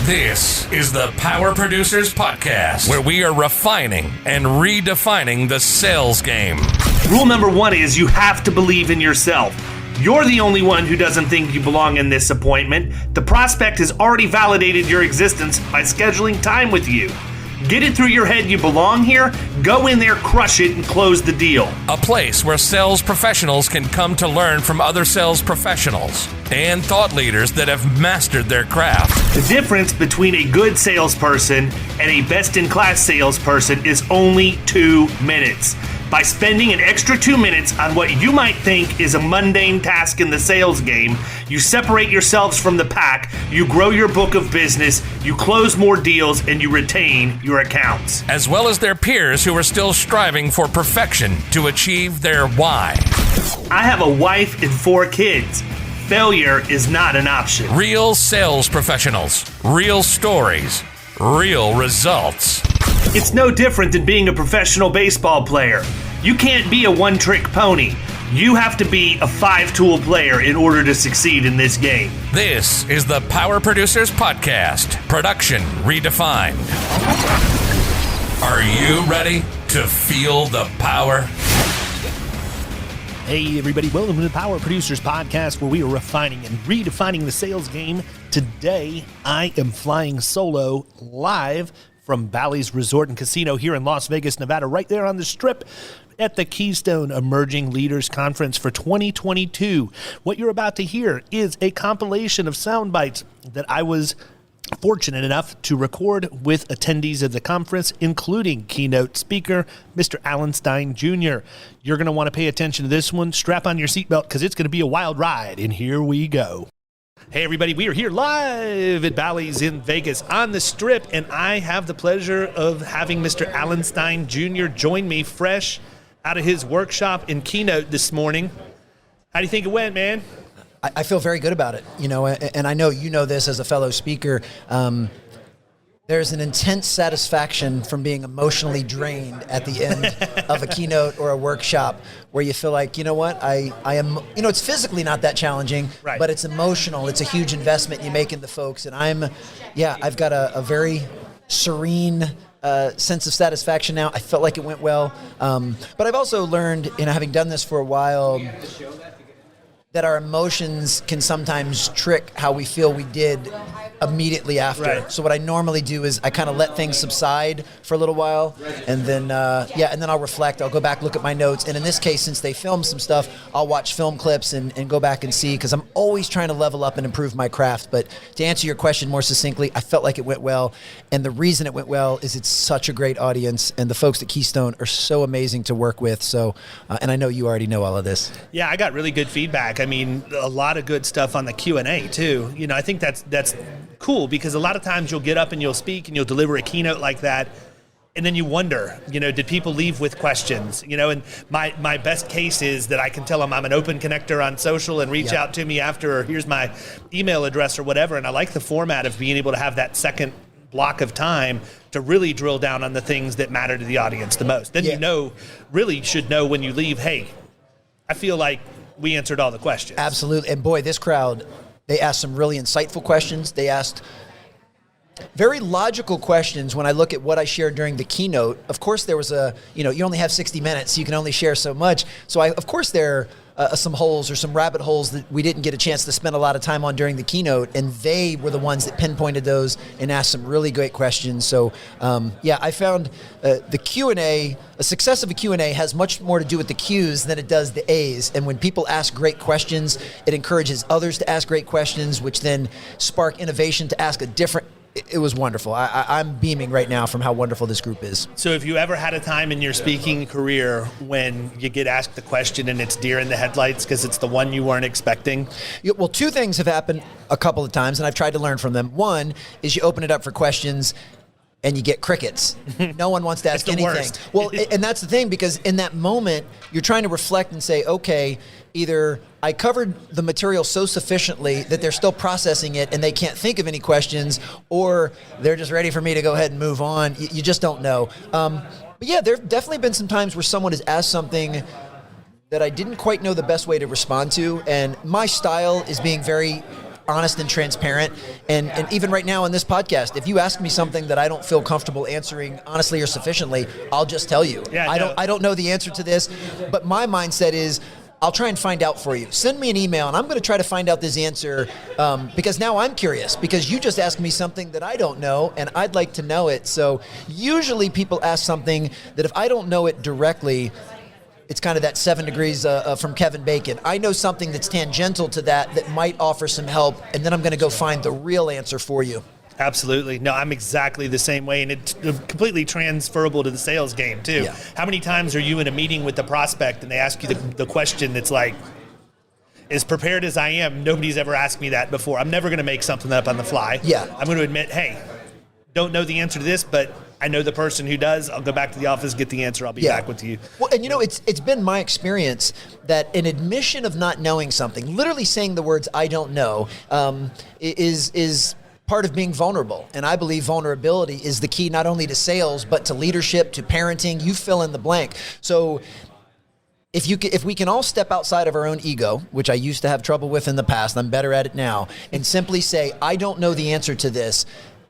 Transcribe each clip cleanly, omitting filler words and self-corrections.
This is the Power Producers Podcast, where we are refining and redefining the sales game. Rule number one is you have to believe in yourself. You're the only one who doesn't think you belong in this appointment. The prospect has already validated your existence by scheduling time with you. Get it through your head you belong here, go in there, crush it, and close the deal. A place where sales professionals can come to learn from other sales professionals and thought leaders that have mastered their craft. The difference between a good salesperson and a best-in-class salesperson is only 2 minutes. By spending an extra 2 minutes on what you might think is a mundane task in the sales game, you separate yourselves from the pack, you grow your book of business, you close more deals, and you retain your accounts. As well as their peers who are still striving for perfection to achieve their why. I have a wife and 4 kids. Failure is not an option. Real sales professionals, real stories, real results. It's no different than being a professional baseball player. You can't be a one-trick pony. You have to be a 5-tool player in order to succeed in this game. This is the Power Producers Podcast, production redefined. Are you ready to feel the power? Hey everybody, welcome to the Power Producers Podcast, where we are refining and redefining the sales game. Today, I am flying solo live from Bally's Resort and Casino here in Las Vegas, Nevada, right there on the Strip at the Keystone Emerging Leaders Conference for 2022. What you're about to hear is a compilation of sound bites that I was fortunate enough to record with attendees of the conference, including Keynote Speaker, Mr. Stein Jr. You're going to want to pay attention to this one. Strap on your seatbelt because it's going to be a wild ride, and here we go. Hey everybody, we are here live at Bally's in Vegas on the Strip, and I have the pleasure of having Mr. Stein Jr. join me fresh out of his workshop in Keynote this morning. How do you think it went, man? I feel very good about it, and I know you know this as a fellow speaker. There's an intense satisfaction from being emotionally drained at the end of a keynote or a workshop where you feel like, you know what, I am, it's physically not that challenging, right, but it's emotional. It's a huge investment you make in the folks. And I've got a very serene sense of satisfaction now. I felt like it went well. But I've also learned, having done this for a while, that our emotions can sometimes trick how we feel we did immediately after. Right. So what I normally do is I kind of let things subside for a little while, and then I'll reflect. I'll go back, look at my notes, and in this case, since they filmed some stuff, I'll watch film clips and go back and see, because I'm always trying to level up and improve my craft. But to answer your question more succinctly, I felt like it went well, and the reason it went well is it's such a great audience, and the folks at Keystone are so amazing to work with. So, and I know you already know all of this. Yeah, I got really good feedback. I mean, a lot of good stuff on the Q&A too. I think that's cool, because a lot of times you'll get up and you'll speak and you'll deliver a keynote like that, and then you wonder, did people leave with questions? And my best case is that I can tell them I'm an open connector on social and reach out to me after, or here's my email address or whatever. And I like the format of being able to have that second block of time to really drill down on the things that matter to the audience the most. Then really should know when you leave, hey, I feel like we answered all the questions. Absolutely. And boy, this crowd, they asked some really insightful questions. They asked very logical questions. When I look at what I shared during the keynote, of course there was you only have 60 minutes, so you can only share so much. So of course there are some holes or some rabbit holes that we didn't get a chance to spend a lot of time on during the keynote, and they were the ones that pinpointed those and asked some really great questions. So I found the Q&A, a success of a Q&A has much more to do with the Q's than it does the A's. And when people ask great questions, it encourages others to ask great questions, which then spark innovation to ask a different. It was wonderful. I'm beaming right now from how wonderful this group is. So have you ever had a time in your speaking career when you get asked the question and it's deer in the headlights because it's the one you weren't expecting? Well, 2 things have happened a couple of times, and I've tried to learn from them. One is you open it up for questions and you get crickets. No one wants to ask anything. Worst. Well, and that's the thing, because in that moment, you're trying to reflect and say, okay, either I covered the material so sufficiently that they're still processing it and they can't think of any questions, or they're just ready for me to go ahead and move on. You just don't know. But yeah, there have definitely been some times where someone has asked something that I didn't quite know the best way to respond to, and my style is being very honest and transparent. And even right now on this podcast, if you ask me something that I don't feel comfortable answering honestly or sufficiently, I'll just tell you. Yeah, I don't know the answer to this, but my mindset is I'll try and find out for you. Send me an email, and I'm going to try to find out this answer because now I'm curious, because you just asked me something that I don't know, and I'd like to know it. So usually people ask something that if I don't know it directly, it's kind of that 7 degrees from Kevin Bacon. I know something that's tangential to that might offer some help, and then I'm going to go find the real answer for you. Absolutely. No, I'm exactly the same way, and it's completely transferable to the sales game, too. Yeah. How many times are you in a meeting with the prospect and they ask you the question that's like, as prepared as I am, nobody's ever asked me that before. I'm never going to make something up on the fly. Yeah. I'm going to admit, hey, don't know the answer to this, but I know the person who does. I'll go back to the office, get the answer. I'll be back with you. Well, and it's been my experience that an admission of not knowing something, literally saying the words "I don't know," is part of being vulnerable. And I believe vulnerability is the key not only to sales, but to leadership, to parenting. You fill in the blank. So if we can all step outside of our own ego, which I used to have trouble with in the past, I'm better at it now, and simply say, I don't know the answer to this,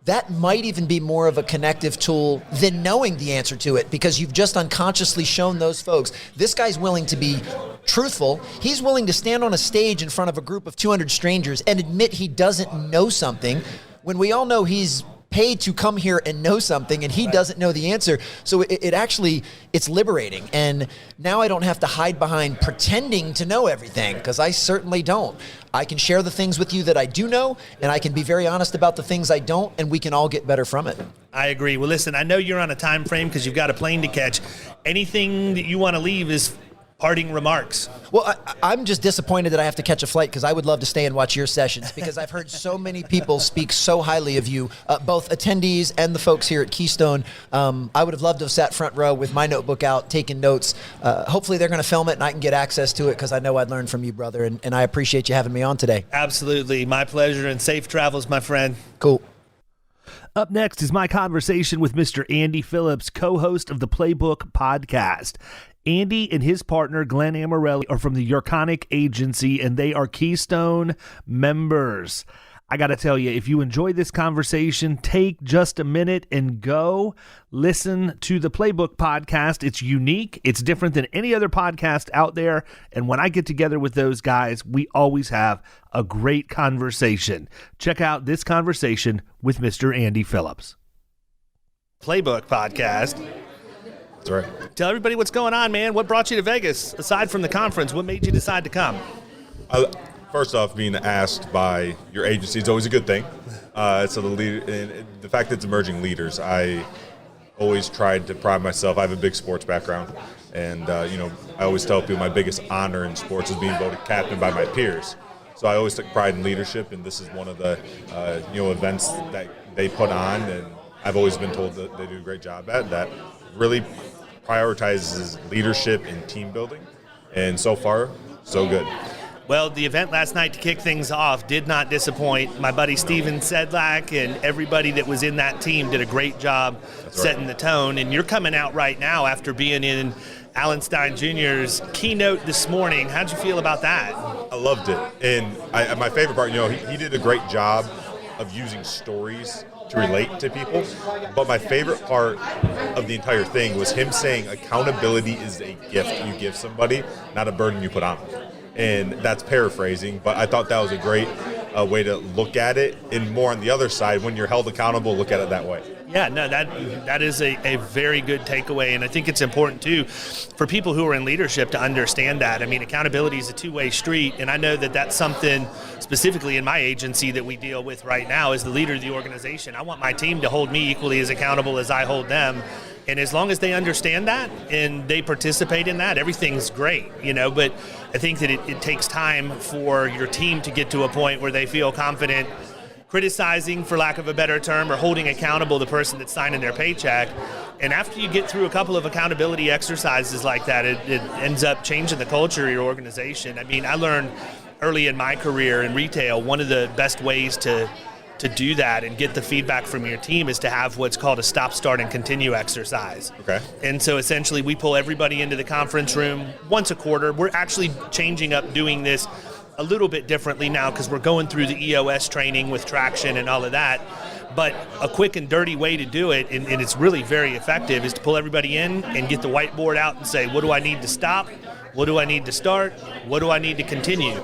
that might even be more of a connective tool than knowing the answer to it, because you've just unconsciously shown those folks, this guy's willing to be truthful. He's willing to stand on a stage in front of a group of 200 strangers and admit he doesn't know something, when we all know he's paid to come here and know something and he doesn't know the answer. So it's liberating. And now I don't have to hide behind pretending to know everything, because I certainly don't. I can share the things with you that I do know, and I can be very honest about the things I don't, and we can all get better from it. I agree. Well, listen, I know you're on a time frame because you've got a plane to catch. Anything that you want to leave is parting remarks. Well, I'm just disappointed that I have to catch a flight, because I would love to stay and watch your sessions, because I've heard so many people speak so highly of you, both attendees and the folks here at Keystone. I would have loved to have sat front row with my notebook out, taking notes. Hopefully they're going to film it and I can get access to it, because I know I'd learn from you, brother, and I appreciate you having me on today. Absolutely. My pleasure, and safe travels, my friend. Cool. Up next is my conversation with Mr. Andy Phillips, co-host of the Playbook Podcast. Andy and his partner, Glenn Amarelli, are from the Urconic Agency, and they are Keystone members. I got to tell you, if you enjoy this conversation, take just a minute and go listen to the Playbook Podcast. It's unique. It's different than any other podcast out there. And when I get together with those guys, we always have a great conversation. Check out this conversation with Mr. Andy Phillips. Playbook Podcast. That's right. Tell everybody what's going on, man. What brought you to Vegas? Aside from the conference, what made you decide to come? First off, being asked by your agency is always a good thing. So the fact that it's emerging leaders, I always tried to pride myself. I have a big sports background, and I always tell people my biggest honor in sports is being voted captain by my peers. So I always took pride in leadership, and this is one of the events that they put on, and I've always been told that they do a great job at that. Really prioritizes leadership and team building, and so far, so good. Well, the event last night to kick things off did not disappoint. My buddy Steven Sedlak and everybody that was in that team did a great job setting the tone, and you're coming out right now after being in Alan Stein Jr.'s keynote this morning. How'd you feel about that? I loved it, and my favorite part, he did a great job of using stories to relate to people, but my favorite part of the entire thing was him saying accountability is a gift you give somebody, not a burden you put on them. And that's paraphrasing, but I thought that was a great way to look at it, and more on the other side, when you're held accountable, look at it that way. Yeah, no, that is a very good takeaway, and I think it's important, too, for people who are in leadership to understand that. I mean, accountability is a two-way street, and I know that that's something specifically in my agency that we deal with right now as the leader of the organization. I want my team to hold me equally as accountable as I hold them, and as long as they understand that and they participate in that, everything's great, but I think that it takes time for your team to get to a point where they feel confident criticizing, for lack of a better term, or holding accountable the person that's signing their paycheck. And after you get through a couple of accountability exercises like that, it ends up changing the culture of your organization. I mean, I learned early in my career in retail, one of the best ways to do that and get the feedback from your team is to have what's called a stop, start, and continue exercise. Okay. And so essentially we pull everybody into the conference room once a quarter. We're actually changing up doing this a little bit differently now because we're going through the EOS training with traction and all of that. But a quick and dirty way to do it, and it's really very effective, is to pull everybody in and get the whiteboard out and say, what do I need to stop? What do I need to start? What do I need to continue?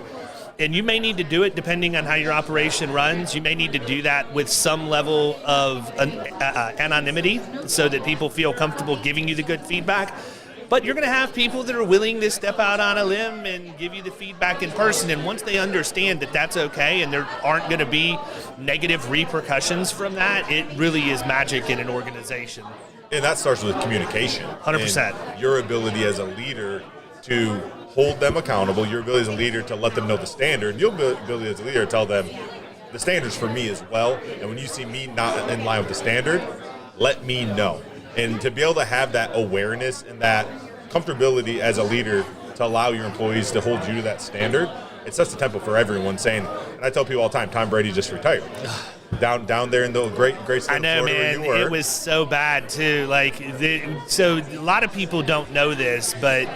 And you may need to do it depending on how your operation runs. You may need to do that with some level of anonymity so that people feel comfortable giving you the good feedback. But you're going to have people that are willing to step out on a limb and give you the feedback in person. And once they understand that that's okay and there aren't going to be negative repercussions from that, it really is magic in an organization. And that starts with communication. 100%. And your ability as a leader to hold them accountable, your ability as a leader to let them know the standard, your ability as a leader to tell them the standard's for me as well. And when you see me not in line with the standard, let me know. And to be able to have that awareness and that comfortability as a leader to allow your employees to hold you to that standard, it sets the tempo for everyone saying, and I tell people all the time, Tom Brady just retired. Down there in the great state I know, of Florida man. where you were. It was so bad, too. So a lot of people don't know this, but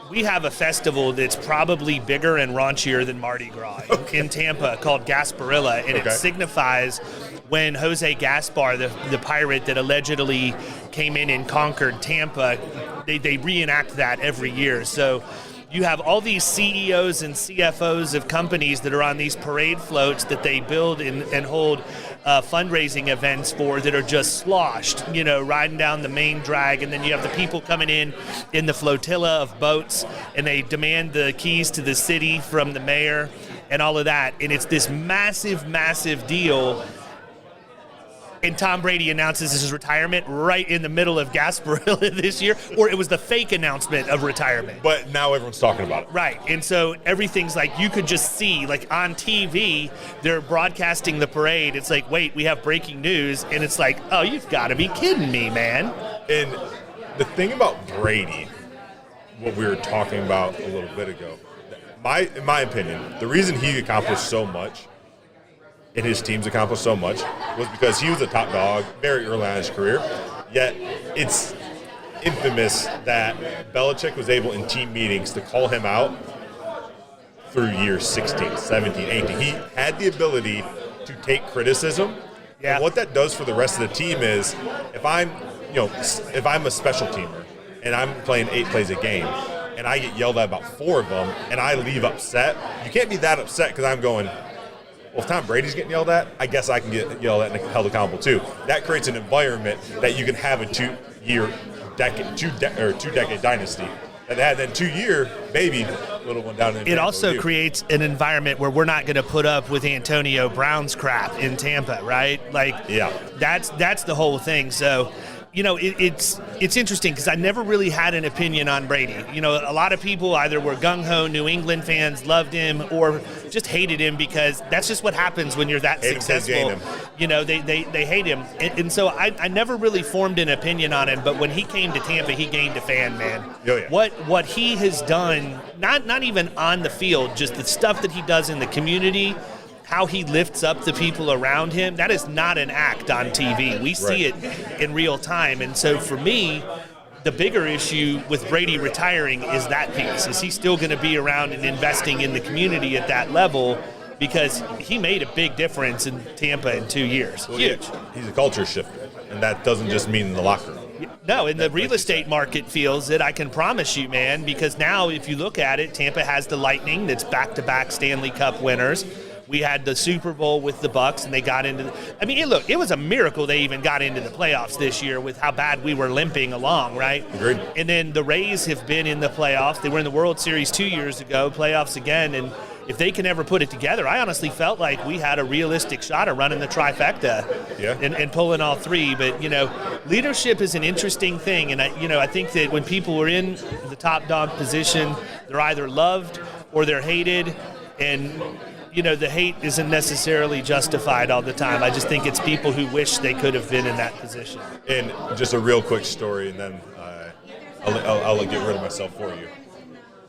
we have a festival that's probably bigger and raunchier than Mardi Gras in Tampa called Gasparilla, and it signifies when Jose Gaspar, the pirate that allegedly came in and conquered Tampa, they reenact that every year. So you have all these CEOs and CFOs of companies that are on these parade floats that they build and hold fundraising events for that are just sloshed, riding down the main drag. And then you have the people coming in the flotilla of boats, and they demand the keys to the city from the mayor and all of that. And it's this massive, massive deal. And Tom Brady announces his retirement right in the middle of Gasparilla this year, or it was the fake announcement of retirement. But now everyone's talking about it. Right, and so everything's like, you could just see, like on TV, they're broadcasting the parade. It's like, wait, we have breaking news, and it's like, oh, you've got to be kidding me, man. And the thing about Brady, what we were talking about a little bit ago, in my opinion, the reason he accomplished so much and his teams accomplished so much was because he was a top dog very early on in his career. Yet it's infamous that Belichick was able in team meetings to call him out through years 16, 17, 18. He had the ability to take criticism. Yeah. And what that does for the rest of the team is if I'm a special teamer and I'm playing 8 plays a game and I get yelled at about 4 of them and I leave upset, you can't be that upset because I'm going, well, if Tom Brady's getting yelled at, I guess I can get yelled at and held accountable too. That creates an environment that you can have a two-decade dynasty. And then 2-year, maybe little one down in Tampa. It also creates an environment where we're not going to put up with Antonio Brown's crap in Tampa, right? That's the whole thing. So, it's interesting because I never really had an opinion on Brady. A lot of people either were gung-ho New England fans, loved him, or just hated him because that's just what happens when you're that successful. They hate him. And so I never really formed an opinion on him, but when he came to Tampa, he gained a fan, man. Oh, yeah. What he has done, not even on the field, just the stuff that he does in the community, how he lifts up the people around him, that is not an act on TV. We see it in real time. And so for me, the bigger issue with Brady retiring is that piece. Is he still going to be around and investing in the community at that level? Because he made a big difference in Tampa in 2 years. Well, huge. Yeah, he's a culture shifter, and that doesn't just mean in the locker room. No, and the real estate market feels it, I can promise you, man, because now if you look at it, Tampa has the Lightning that's back-to-back Stanley Cup winners. We had the Super Bowl with the Bucks, and they got into it was a miracle they even got into the playoffs this year with how bad we were limping along, right? Agreed. And then the Rays have been in the playoffs. They were in the World Series 2 years ago, playoffs again, and if they can ever put it together, I honestly felt like we had a realistic shot of running the trifecta and pulling all 3. But, leadership is an interesting thing, and I think that when people are in the top dog position, they're either loved or they're hated, and the hate isn't necessarily justified all the time. I just think it's people who wish they could have been in that position. And just a real quick story, and then I'll get rid of myself for you.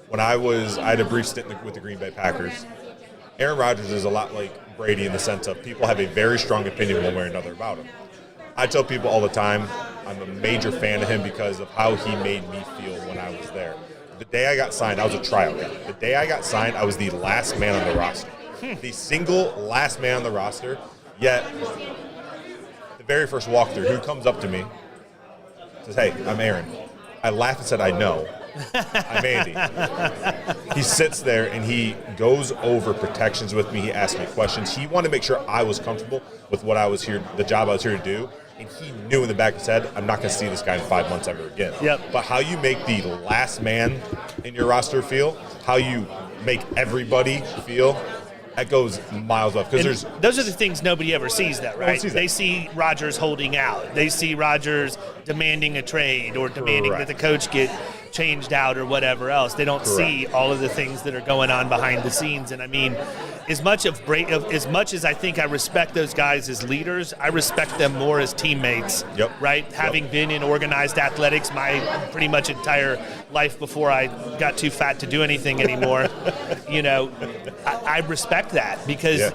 When I had a brief stint with the Green Bay Packers, Aaron Rodgers is a lot like Brady in the sense of people have a very strong opinion one way or another about him. I tell people all the time I'm a major fan of him because of how he made me feel when I was there. the day I got signed, I was a tryout guy. The day I got signed, I was the last man on the roster. The single last man on the roster, yet the very first walkthrough, who comes up to me, says, "Hey, I'm Aaron." I laughed and said, "I know. I'm Andy." He sits there and he goes over protections with me. He asks me questions. He wanted to make sure I was comfortable with what I was here, the job I was here to do. And he knew in the back of his head, I'm not going to see this guy in 5 months ever again. Yep. But how you make the last man in your roster feel, how you make everybody feel, that goes miles off. Because those are the things nobody ever sees, that right? They see Rodgers holding out. They see Rodgers demanding a trade or demanding that the coach get changed out or whatever else. They don't see all of the things that are going on behind the scenes. And I mean, as much as I think I respect those guys as leaders, I respect them more as teammates. Yep. Right? Having been in organized athletics my pretty much entire life before I got too fat to do anything anymore, I respect that because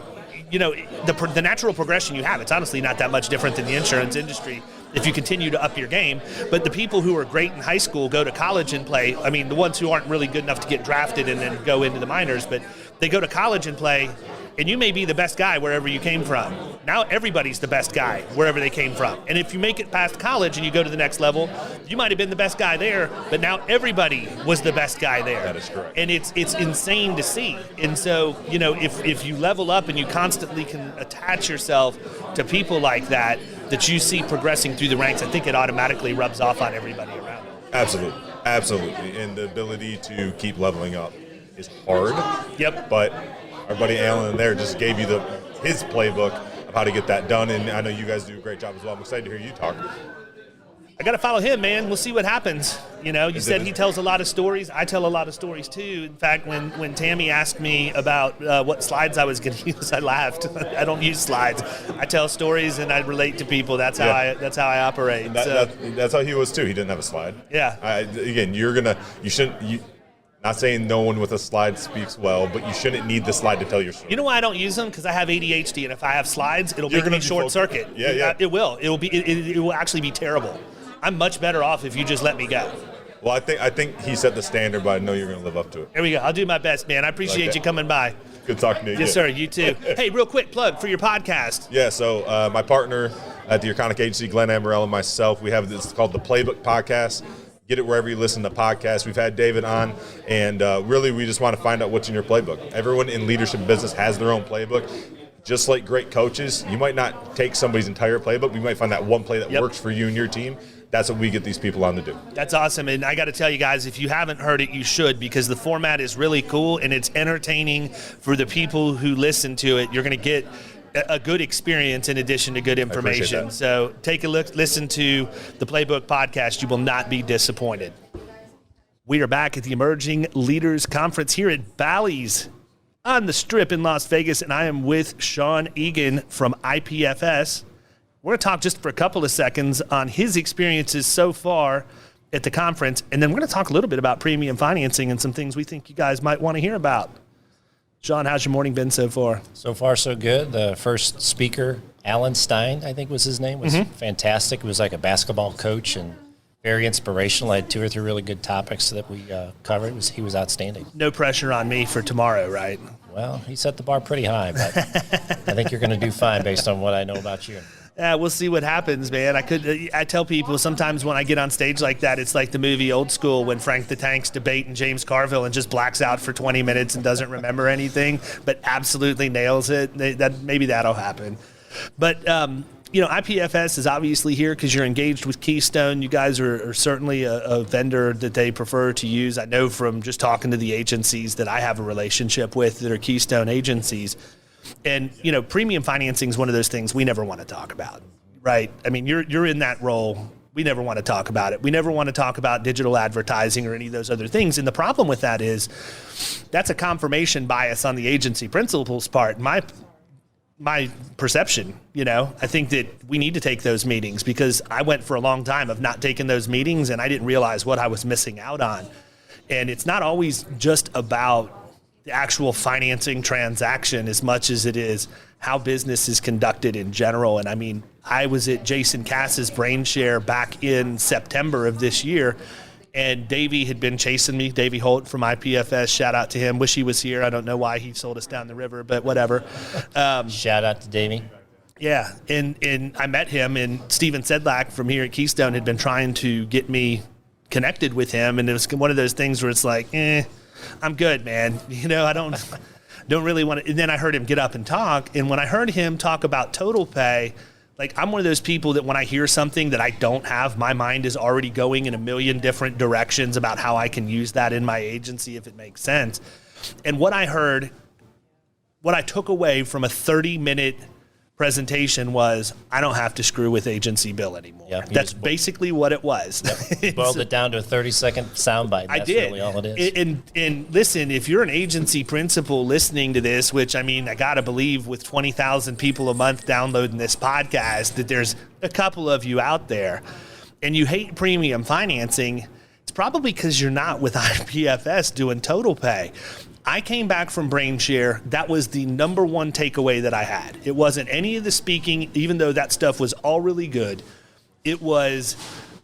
the natural progression you have, it's honestly not that much different than the insurance industry if you continue to up your game. But the people who are great in high school go to college and play. I mean, the ones who aren't really good enough to get drafted and then go into the minors, but they go to college and play, and you may be the best guy wherever you came from. Now everybody's the best guy wherever they came from. And if you make it past college and you go to the next level, you might have been the best guy there, but now everybody was the best guy there. That is correct. And it's insane to see. And so, if you level up and you constantly can attach yourself to people like that you see progressing through the ranks, I think it automatically rubs off on everybody around it. Absolutely. And the ability to keep leveling up is hard. Yep. But our buddy Alan there just gave you his playbook of how to get that done, and I know you guys do a great job as well. I'm excited to hear you talk. I got to follow him, man. We'll see what happens. You said he tells a lot of stories. I tell a lot of stories too. In fact, when Tammy asked me about what slides I was going to use, I laughed. I don't use slides. I tell stories and I relate to people. That's how I operate. That's how he was too. He didn't have a slide. Yeah. You shouldn't. Not saying no one with a slide speaks well, but you shouldn't need the slide to tell your story. You know why I don't use them? Because I have ADHD, and if I have slides, it'll make me short circuit. Yeah. It will. It will actually be terrible. I'm much better off if you just let me go. Well, I think he set the standard, but I know you're going to live up to it. There we go. I'll do my best, man. I appreciate you coming by. Good talking to you. Yes, sir. You too. Hey, real quick plug for your podcast. Yeah, so my partner at the Iconic Agency, Glenn Amberell, and myself, we have this called the Playbook Podcast. Get it wherever you listen to podcasts. We've had David on, and really we just want to find out what's in your playbook. Everyone in leadership and business has their own playbook. Just like great coaches, you might not take somebody's entire playbook. We might find that one play that works for you and your team. That's what we get these people on to do. That's awesome. And I got to tell you guys, if you haven't heard it, you should, because the format is really cool and it's entertaining for the people who listen to it. You're going to get a good experience in addition to good information. So take a look, listen to the Playbook Podcast. You will not be disappointed. We are back at the Emerging Leaders Conference here at Bally's on the Strip in Las Vegas, and I am with Shawn Eagan from IPFS. We're going to talk just for a couple of seconds on his experiences so far at the conference, and then we're going to talk a little bit about premium financing and some things we think you guys might want to hear about. Shawn, how's your morning been so far? So far, so good. The first speaker, Alan Stein, I think was his name, was fantastic. It was like a basketball coach and very inspirational. I had 2 or 3 really good topics that we covered. He was outstanding. No pressure on me for tomorrow, right? Well, he set the bar pretty high, but I think you're going to do fine based on what I know about you. Yeah, we'll see what happens, man. I tell people sometimes when I get on stage like that, it's like the movie Old School when Frank the Tank's debating James Carville and just blacks out for 20 minutes and doesn't remember anything, but absolutely nails it. Maybe that'll happen. But, IPFS is obviously here because you're engaged with Keystone. You guys are certainly a vendor that they prefer to use. I know from just talking to the agencies that I have a relationship with that are Keystone agencies. And, premium financing is one of those things we never want to talk about, right? I mean, you're in that role. We never want to talk about it. We never want to talk about digital advertising or any of those other things. And the problem with that is that's a confirmation bias on the agency principal's part. My perception, I think that we need to take those meetings because I went for a long time of not taking those meetings and I didn't realize what I was missing out on. And it's not always just about the actual financing transaction as much as it is how business is conducted in general. And I mean, I was at Jason Cass's Brain Share back in September of this year, And Davey had been chasing me, Davey Holt from IPFS. Shout out to him. Wish he was here. I don't know why he sold us down the river, but whatever. Shout out to Davey. Yeah, and I met him, and Steven Sedlak from here at Keystone had been trying to get me connected with him, and it was one of those things where it's like, I'm good, man. I don't really want to. And then I heard him get up and talk, and when I heard him talk about total pay, like, I'm one of those people that when I hear something that I don't have, my mind is already going in a million different directions about how I can use that in my agency if it makes sense. And what I took away from a 30-minute presentation was, I don't have to screw with agency bill anymore. Yep, that's basically what it was. Yep. Boiled it down to a 30-second soundbite. I That's did. really all it is. And listen, if you're an agency principal listening to this, which I got to believe with 20,000 people a month downloading this podcast, that there's a couple of you out there, and you hate premium financing, it's probably because you're not with IPFS doing total pay. I came back from BrainShare. That was the number one takeaway that I had. It wasn't any of the speaking, even though that stuff was all really good. It was,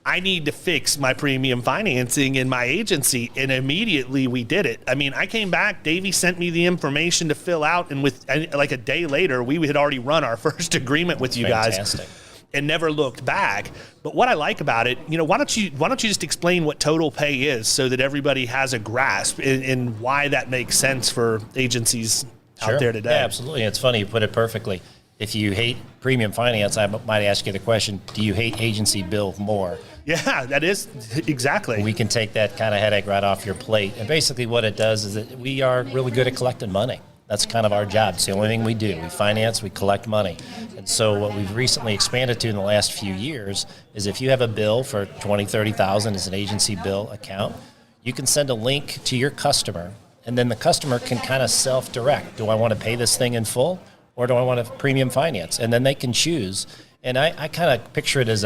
I need to fix my premium financing in my agency, and immediately we did it. I came back, Davey sent me the information to fill out, and with like a day later, we had already run our first agreement with you Fantastic. guys. And never looked back. But what I like about it, why don't you just explain what total pay is so that everybody has a grasp in why that makes sense for agencies out there today? Yeah, absolutely. It's funny, you put it perfectly. If you hate premium finance, I might ask you the question, do you hate agency bill more? Yeah, that is exactly. We can take that kind of headache right off your plate. And basically what it does is that we are really good at collecting money. That's kind of our job. It's the only thing we do. We finance, we collect money. And so what we've recently expanded to in the last few years is if you have a bill for $20,000, $30,000 as an agency bill account, you can send a link to your customer, and then the customer can kind of self-direct. Do I want to pay this thing in full, or do I want to premium finance? And then they can choose. And I kind of picture it as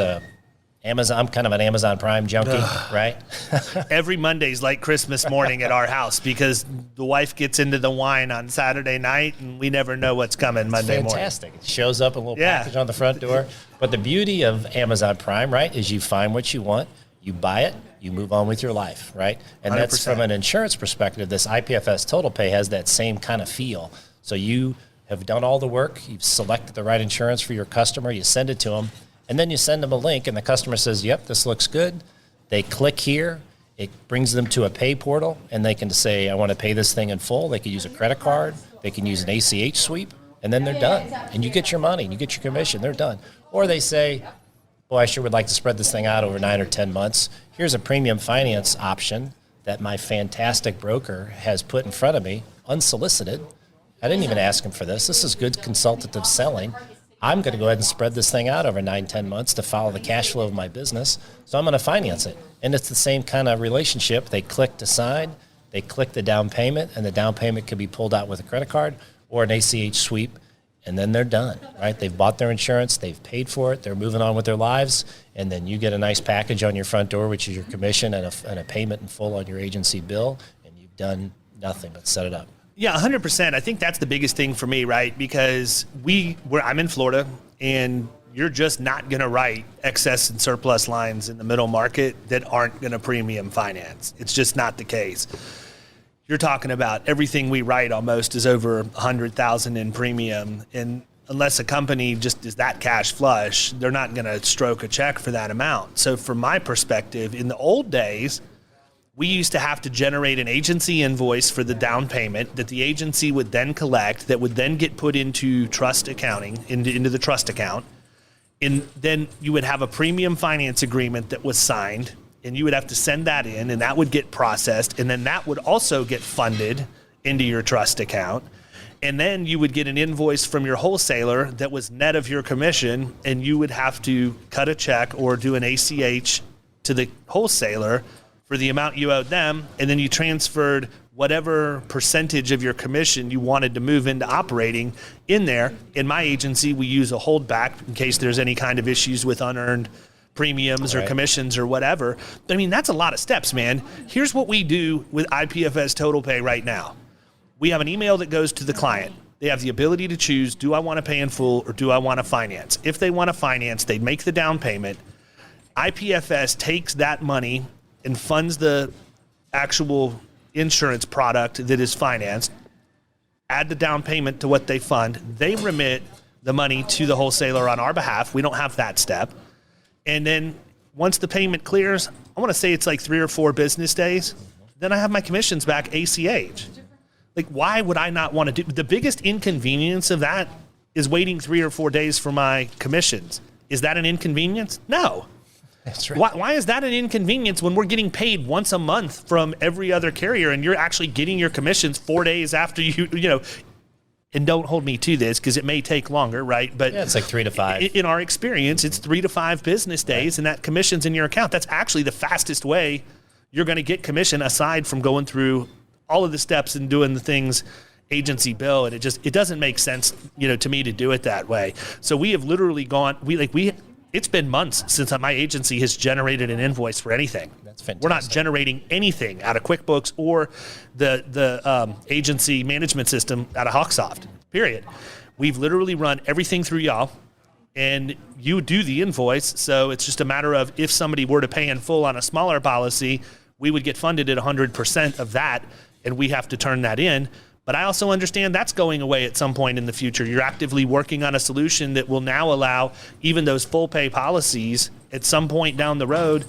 Amazon. I'm kind of an Amazon Prime junkie, right? Every Monday's like Christmas morning at our house because the wife gets into the wine on Saturday night, and we never know what's coming Monday morning. Fantastic. It shows up a little package on the front door. But the beauty of Amazon Prime, right, is you find what you want, you buy it, you move on with your life, right? And 100%. That's from an insurance perspective. This IPFS Total Pay has that same kind of feel. So you have done all the work, you've selected the right insurance for your customer, you send it to them, and then you send them a link, and the customer says, yep, this looks good. They click here. It brings them to a pay portal, and they can say, I want to pay this thing in full. They can use a credit card. They can use an ACH sweep, and then they're done. And you get your money, and you get your commission. They're done. Or they say, boy, I sure would like to spread this thing out over 9 or 10 months. Here's a premium finance option that my fantastic broker has put in front of me, unsolicited. I didn't even ask him for this. This is good consultative selling. I'm going to go ahead and spread this thing out over 9, 10 months to follow the cash flow of my business. So I'm going to finance it. And it's the same kind of relationship. They click decide, they click the down payment, and the down payment can be pulled out with a credit card or an ACH sweep, and then they're done, right? They've bought their insurance, they've paid for it, they're moving on with their lives, and then you get a nice package on your front door, which is your commission and a payment in full on your agency bill, and you've done nothing but set it up. Yeah, 100%. I think that's the biggest thing for me, right? Because I'm in Florida, and you're just not going to write excess and surplus lines in the middle market that aren't going to premium finance. It's just not the case. You're talking about everything we write almost is over $100,000 in premium, and unless a company just is that cash flush, they're not going to stroke a check for that amount. So from my perspective, in the old days, we used to have to generate an agency invoice for the down payment that the agency would then collect, that would then get put into trust accounting, into the trust account. And then you would have a premium finance agreement that was signed, and you would have to send that in, and that would get processed, and then that would also get funded into your trust account. And then you would get an invoice from your wholesaler that was net of your commission, and you would have to cut a check or do an ACH to the wholesaler for the amount you owed them, and then you transferred whatever percentage of your commission you wanted to move into operating in there. In my agency, we use a holdback in case there's any kind of issues with unearned premiums or commissions or whatever. I mean, that's a lot of steps, man. Here's what we do with IPFS Total Pay right now. We have an email that goes to the client. They have the ability to choose, do I want to pay in full or do I want to finance? If they want to finance, they make the down payment. IPFS takes that money and funds the actual insurance product that is financed, add the down payment to what they fund, they remit the money to the wholesaler on our behalf. We don't have that step. And then once the payment clears, I want to say it's like 3 or 4 business days, then I have my commissions back ACH. Like, why would I not want to do? The biggest inconvenience of that is waiting 3 or 4 days for my commissions. Is that an inconvenience? No. That's right. Why is that an inconvenience when we're getting paid once a month from every other carrier and you're actually getting your commissions 4 days after you know, and don't hold me to this because it may take longer, right? But yeah, it's like 3 to 5. In our experience, it's 3 to 5 business days, and that commission's in your account. That's actually the fastest way you're going to get commission, aside from going through all of the steps and doing the things agency bill, and it doesn't make sense, you know, to me to do it that way. So we have literally gone. It's been months since my agency has generated an invoice for anything. That's fantastic. We're not generating anything out of QuickBooks or the agency management system out of Hawksoft, period. We've literally run everything through y'all, and you do the invoice. So it's just a matter of if somebody were to pay in full on a smaller policy, we would get funded at 100% of that, and we have to turn that in. But I also understand that's going away at some point in the future. You're actively working on a solution that will now allow even those full pay policies at some point down the road,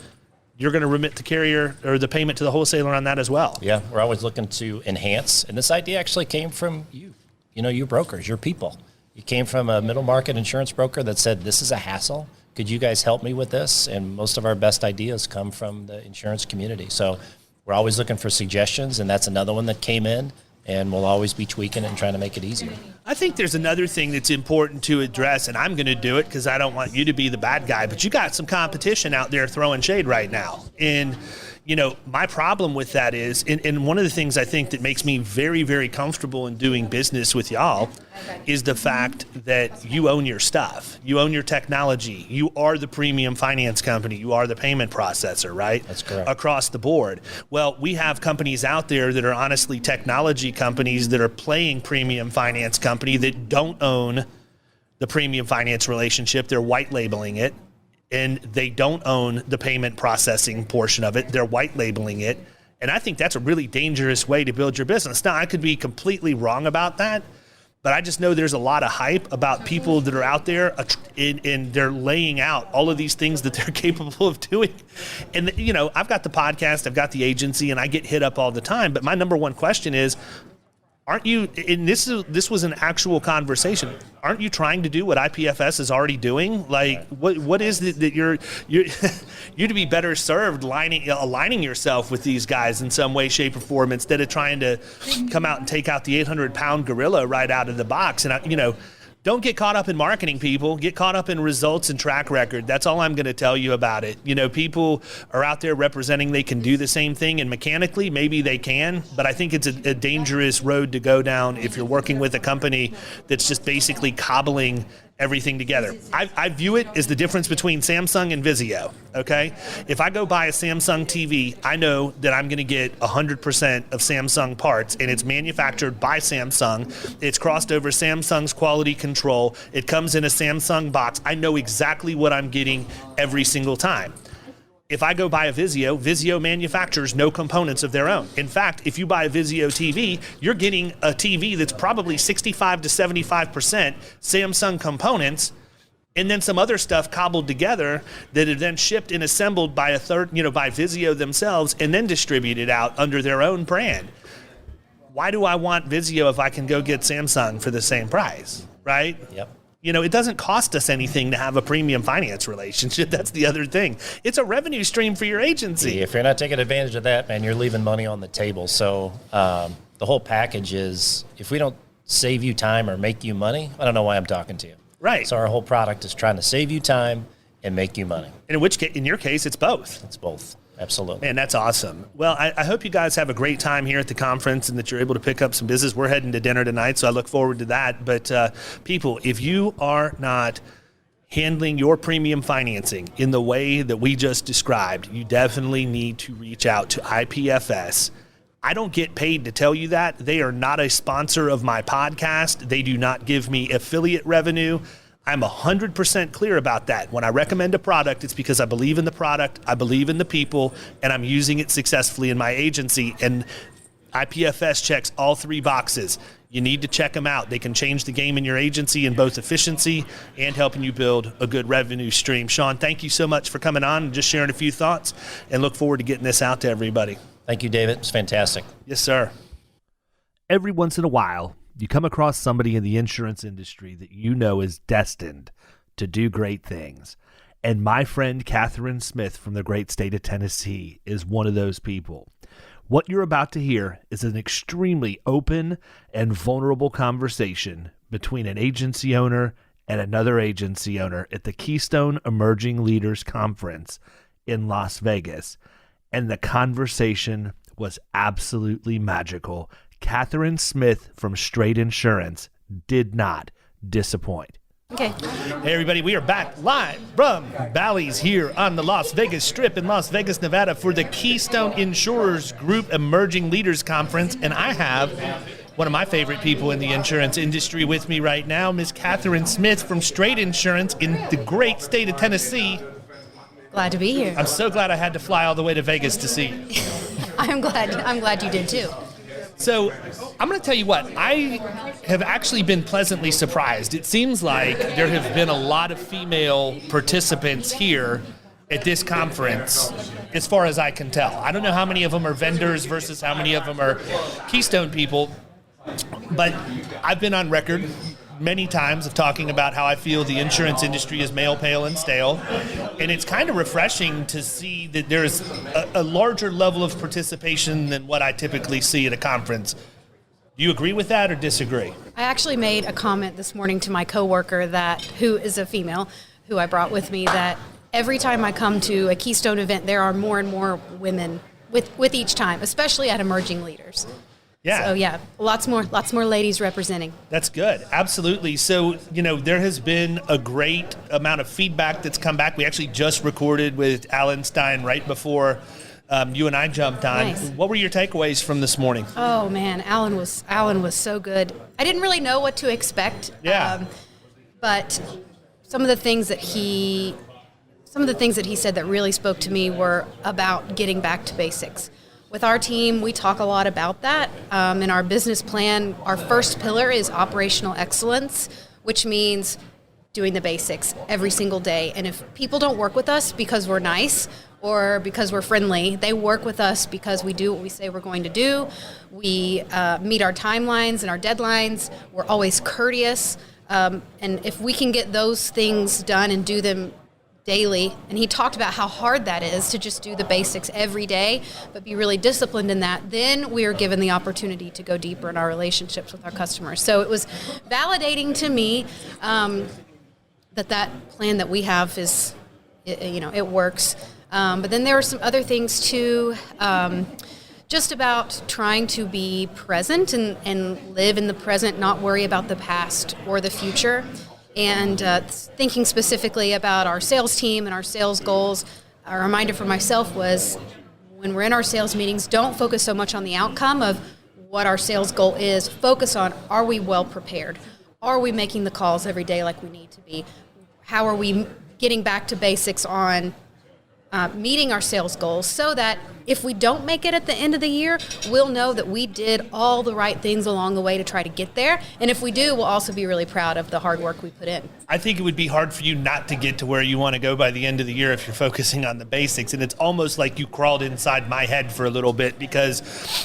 you're going to remit the carrier or the payment to the wholesaler on that as well. Yeah, we're always looking to enhance. And this idea actually came from you. You know, you brokers, your people. You came from a middle market insurance broker that said, this is a hassle. Could you guys help me with this? And most of our best ideas come from the insurance community. So we're always looking for suggestions, and that's another one that came in. And we'll always be tweaking it and trying to make it easier. I think there's another thing that's important to address, and I'm going to do it because I don't want you to be the bad guy, but you got some competition out there throwing shade right now. And, you know, my problem with that is, and one of the things I think that makes me very, very comfortable in doing business with y'all is the fact that you own your stuff. You own your technology. You are the premium finance company. You are the payment processor, right? That's correct. Across the board. Well, we have companies out there that are honestly technology companies that are playing premium finance company that don't own the premium finance relationship. They're white labeling it, and they don't own the payment processing portion of it. They're white labeling it. And I think that's a really dangerous way to build your business. Now, I could be completely wrong about that, but I just know there's a lot of hype about people that are out there and they're laying out all of these things that they're capable of doing. And, you know, I've got the podcast, I've got the agency, and I get hit up all the time. But my number one question is, aren't you, and this was an actual conversation, aren't you trying to do what IPFS is already doing? Like, what is it that you're to be better served aligning yourself with these guys in some way, shape, or form instead of trying to come out and take out the 800-pound gorilla right out of the box? And, you know, don't get caught up in marketing, people. Get caught up in results and track record. That's all I'm going to tell you about it. You know, people are out there representing they can do the same thing, and mechanically, maybe they can, but I think it's a dangerous road to go down if you're working with a company that's just basically cobbling everything together. I view it as the difference between Samsung and Vizio, okay? If I go buy a Samsung TV, I know that I'm going to get 100% of Samsung parts, and it's manufactured by Samsung. It's crossed over Samsung's quality control. It comes in a Samsung box. I know exactly what I'm getting every single time. If I go buy a Vizio manufactures no components of their own. In fact, if you buy a Vizio TV, you're getting a TV that's probably 65 to 75% Samsung components, and then some other stuff cobbled together that are then shipped and assembled by a third, you know, by Vizio themselves, and then distributed out under their own brand. Why do I want Vizio if I can go get Samsung for the same price, right? Yep. You know, it doesn't cost us anything to have a premium finance relationship. That's the other thing. It's a revenue stream for your agency. If you're not taking advantage of that, man, you're leaving money on the table. So the whole package is, if we don't save you time or make you money, I don't know why I'm talking to you. Right. So our whole product is trying to save you time and make you money. And in which case, in your case, it's both. It's both. Absolutely. Man, that's awesome. Well, I hope you guys have a great time here at the conference and that you're able to pick up some business. We're heading to dinner tonight, so I look forward to that. But people, if you are not handling your premium financing in the way that we just described, you definitely need to reach out to IPFS. I don't get paid to tell you that. They are not a sponsor of my podcast. They do not give me affiliate revenue. I'm 100% clear about that. When I recommend a product, it's because I believe in the product, I believe in the people, and I'm using it successfully in my agency. And IPFS checks all 3 boxes. You need to check them out. They can change the game in your agency in both efficiency and helping you build a good revenue stream. Shawn, thank you so much for coming on and just sharing a few thoughts, and look forward to getting this out to everybody. Thank you, David. It's fantastic. Yes, sir. Every once in a while, you come across somebody in the insurance industry that you know is destined to do great things. And my friend Katherine Smith from the great state of Tennessee is one of those people. What you're about to hear is an extremely open and vulnerable conversation between an agency owner and another agency owner at the Keystone Emerging Leaders Conference in Las Vegas. And the conversation was absolutely magical. Katherine Smith from Strate Insurance did not disappoint. Okay. Hey everybody, we are back live from Bally's here on the Las Vegas Strip in Las Vegas, Nevada for the Keystone Insurance Group Emerging Leaders Conference, and I have one of my favorite people in the insurance industry with me right now, Ms. Katherine Smith from Strate Insurance in the great state of Tennessee. Glad to be here. I'm so glad I had to fly all the way to Vegas to see you. I'm glad you did too. So I'm going to tell you what, I have actually been pleasantly surprised. It seems like there have been a lot of female participants here at this conference, as far as I can tell. I don't know how many of them are vendors versus how many of them are Keystone people, but I've been on record many times of talking about how I feel the insurance industry is male, pale, and stale. And it's kind of refreshing to see that there's a larger level of participation than what I typically see at a conference. Do you agree with that or disagree? I actually made a comment this morning to my coworker who is a female, who I brought with me, that every time I come to a Keystone event, there are more and more women with each time, especially at Emerging Leaders. Yeah. So yeah, lots more ladies representing. That's good. Absolutely. So, there has been a great amount of feedback that's come back. We actually just recorded with Alan Stein right before you and I jumped on. Nice. What were your takeaways from this morning? Oh man, Alan was so good. I didn't really know what to expect. Yeah. But some of the things that he said that really spoke to me were about getting back to basics. With our team, we talk a lot about that. In our business plan, our first pillar is operational excellence, which means doing the basics every single day. And if people don't work with us because we're nice or because we're friendly, they work with us because we do what we say we're going to do. We meet our timelines and our deadlines. We're always courteous. And if we can get those things done and do them daily, and he talked about how hard that is to just do the basics every day, but be really disciplined in that, then we are given the opportunity to go deeper in our relationships with our customers. So it was validating to me that plan that we have is, it works. But then there were some other things too, just about trying to be present and live in the present, not worry about the past or the future. And thinking specifically about our sales team and our sales goals, a reminder for myself was when we're in our sales meetings, don't focus so much on the outcome of what our sales goal is. Focus on, are we well prepared? Are we making the calls every day like we need to be? How are we getting back to basics on meeting our sales goals, so that if we don't make it at the end of the year, we'll know that we did all the right things along the way to try to get there. And if we do, we'll also be really proud of the hard work we put in. I think it would be hard for you not to get to where you want to go by the end of the year if you're focusing on the basics. And it's almost like you crawled inside my head for a little bit, because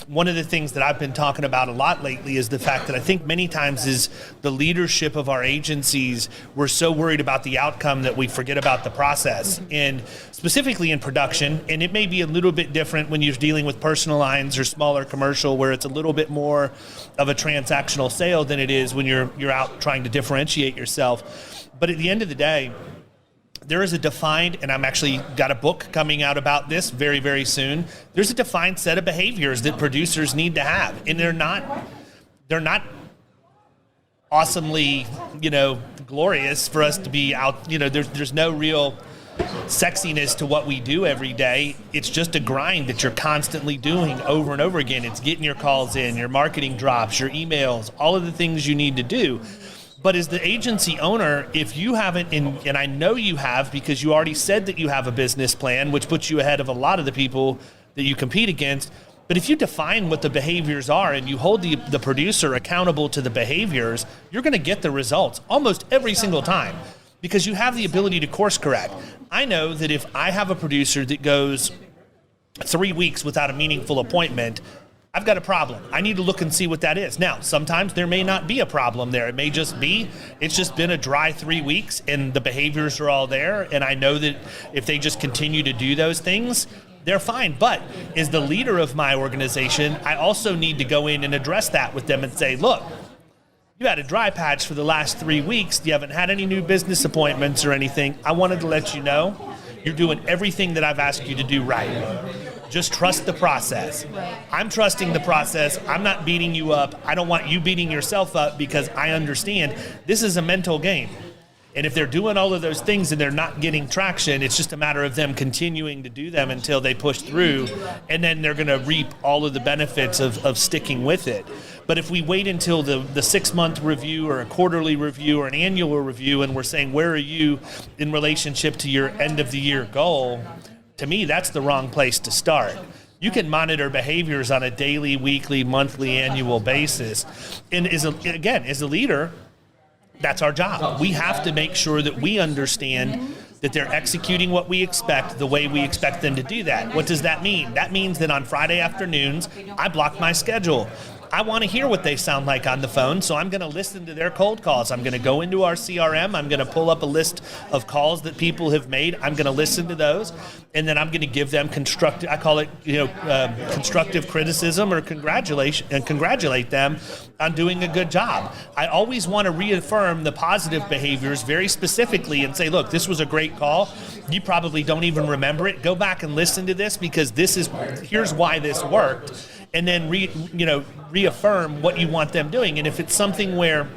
one of the things that I've been talking about a lot lately is the fact that I think many times is the leadership of our agencies, we're so worried about the outcome that we forget about the process. Mm-hmm. And specifically in production, and it may be a little bit different when you're dealing with personal lines or smaller commercial, where it's a little bit more of a transactional sale than it is when you're out trying to differentiate yourself. But at the end of the day, there is a defined, and I'm actually got a book coming out about this very, very soon. There's a defined set of behaviors that producers need to have, and they're not awesomely, glorious for us to be out. There's no real sexiness to what we do every day. It's just a grind that you're constantly doing over and over again. It's getting your calls in, your marketing drops, your emails, all of the things you need to do. But as the agency owner, if you haven't, and I know you have because you already said that you have a business plan, which puts you ahead of a lot of the people that you compete against, but if you define what the behaviors are and you hold the producer accountable to the behaviors, you're going to get the results almost every single time because you have the ability to course correct. I know that if I have a producer that goes 3 weeks without a meaningful appointment, I've got a problem. I need to look and see what that is. Now, sometimes there may not be a problem there. It may just be, it's just been a dry 3 weeks and the behaviors are all there. And I know that if they just continue to do those things, they're fine. But as the leader of my organization, I also need to go in and address that with them and say, look, you had a dry patch for the last 3 weeks. You haven't had any new business appointments or anything. I wanted to let you know you're doing everything that I've asked you to do right. Just trust the process. I'm trusting the process. I'm not beating you up. I don't want you beating yourself up because I understand this is a mental game. And if they're doing all of those things and they're not getting traction, it's just a matter of them continuing to do them until they push through, and then they're going to reap all of the benefits of sticking with it. But if we wait until the 6-month review or a quarterly review or an annual review and we're saying, where are you in relationship to your end of the year goal? To me, that's the wrong place to start. You can monitor behaviors on a daily, weekly, monthly, annual basis. And as a leader, that's our job. We have to make sure that we understand that they're executing what we expect the way we expect them to do that. What does that mean? That means that on Friday afternoons, I block my schedule. I want to hear what they sound like on the phone, so I'm going to listen to their cold calls. I'm going to go into our CRM. I'm going to pull up a list of calls that people have made. I'm going to listen to those, and then I'm going to give them constructive, I call it, constructive criticism or congratulate them on doing a good job. I always want to reaffirm the positive behaviors very specifically and say, look, this was a great call. You probably don't even remember it. Go back and listen to this because here's why this worked. And then reaffirm what you want them doing. And if it's something where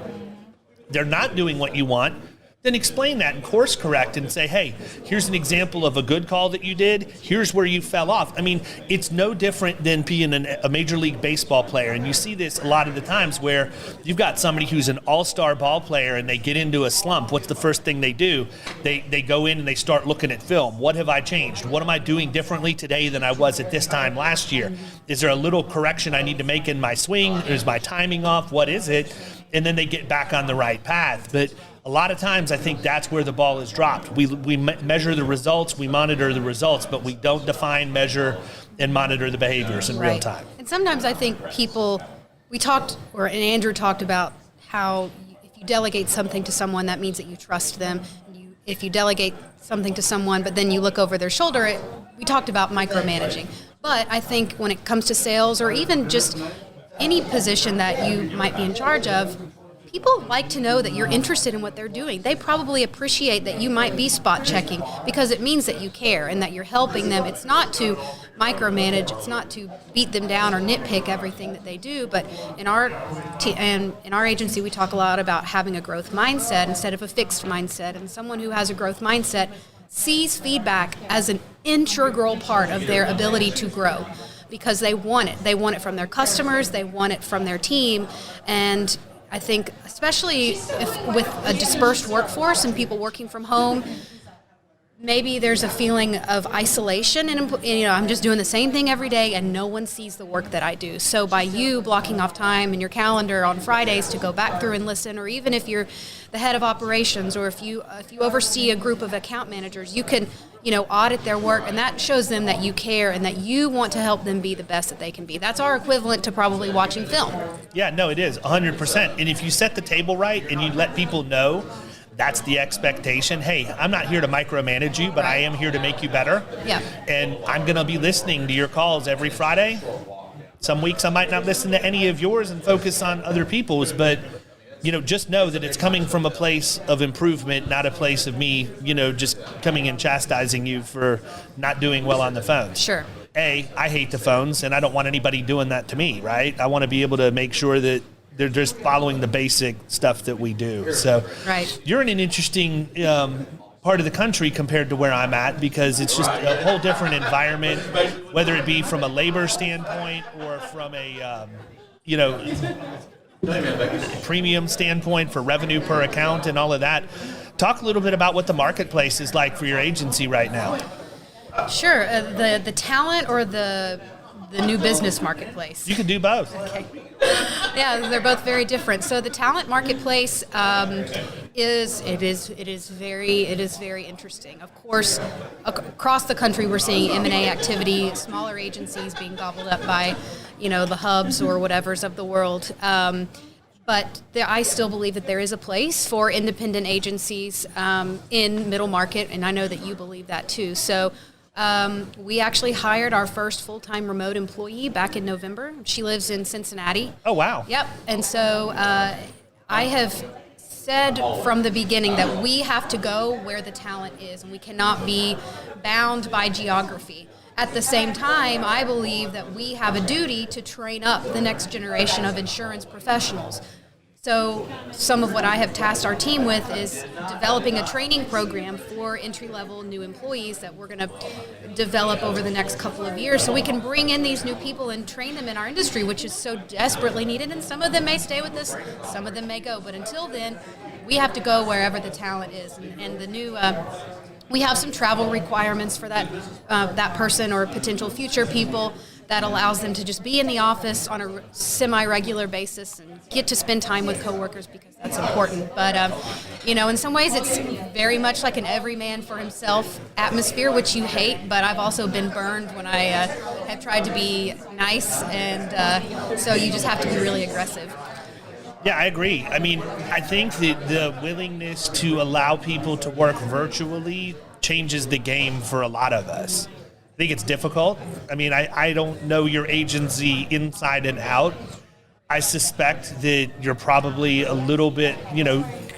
they're not doing what you want, then explain that and course correct and say, hey, here's an example of a good call that you did. Here's where you fell off. I mean, it's no different than being a Major League Baseball player. And you see this a lot of the times where you've got somebody who's an all-star ball player and they get into a slump. What's the first thing they do? They go in and they start looking at film. What have I changed? What am I doing differently today than I was at this time last year? Is there a little correction I need to make in my swing? Is my timing off? What is it? And then they get back on the right path. But a lot of times, I think that's where the ball is dropped. We measure the results, we monitor the results, but we don't define, measure, and monitor the behaviors in real time. And sometimes I think and Andrew talked about how if you delegate something to someone, that means that you trust them. If you delegate something to someone, but then you look over their shoulder, we talked about micromanaging. But I think when it comes to sales or even just any position that you might be in charge of, people like to know that you're interested in what they're doing. They probably appreciate that you might be spot checking because it means that you care and that you're helping them. It's not to micromanage. It's not to beat them down or nitpick everything that they do. But in our agency, we talk a lot about having a growth mindset instead of a fixed mindset. And someone who has a growth mindset sees feedback as an integral part of their ability to grow because they want it. They want it from their customers. They want it from their team. And I think especially with a dispersed workforce and people working from home, maybe there's a feeling of isolation and I'm just doing the same thing every day and no one sees the work that I do. So by you blocking off time in your calendar on Fridays to go back through and listen, or even if you're the head of operations or if you oversee a group of account managers, you can audit their work, and that shows them that you care and that you want to help them be the best that they can be. That's our equivalent to probably watching film. Yeah, no, it is 100%. And if you set the table right and you let people know that's the expectation. Hey, I'm not here to micromanage you, but I am here to make you better. Yeah. And I'm going to be listening to your calls every Friday. Some weeks I might not listen to any of yours and focus on other people's, but just know that it's coming from a place of improvement, not a place of me, just coming and chastising you for not doing well on the phone. Sure. I hate the phones, and I don't want anybody doing that to me, right? I want to be able to make sure that they're just following the basic stuff that we do. So right. You're in an interesting part of the country compared to where I'm at because it's just a whole different environment, whether it be from a labor standpoint or from a, premium standpoint for revenue per account and all of that. Talk a little bit about what the marketplace is like for your agency right now. Sure. The talent or the new business marketplace? You can do both. Okay. Yeah, they're both very different. So the talent marketplace is very interesting. Of course, across the country, we're seeing M&A activity, smaller agencies being gobbled up by, the hubs or whatever's of the world. But I still believe that there is a place for independent agencies in middle market, and I know that you believe that too. So we actually hired our first full-time remote employee back in November. She lives in Cincinnati. Oh, wow. Yep. And so I have said from the beginning that we have to go where the talent is, and we cannot be bound by geography. At the same time, I believe that we have a duty to train up the next generation of insurance professionals. So some of what I have tasked our team with is developing a training program for entry-level new employees that we're going to develop over the next couple of years so we can bring in these new people and train them in our industry, which is so desperately needed. And some of them may stay with us, some of them may go. But until then, we have to go wherever the talent is. And the new... we have some travel requirements for that person or potential future people that allows them to just be in the office on a semi-regular basis and get to spend time with coworkers because that's important. But, in some ways it's very much like an every man for himself atmosphere, which you hate, but I've also been burned when I have tried to be nice, and so you just have to be really aggressive. Yeah, I agree. I mean, I think that the willingness to allow people to work virtually changes the game for a lot of us. I think it's difficult. I mean, I don't know your agency inside and out. I suspect that you're probably a little bit,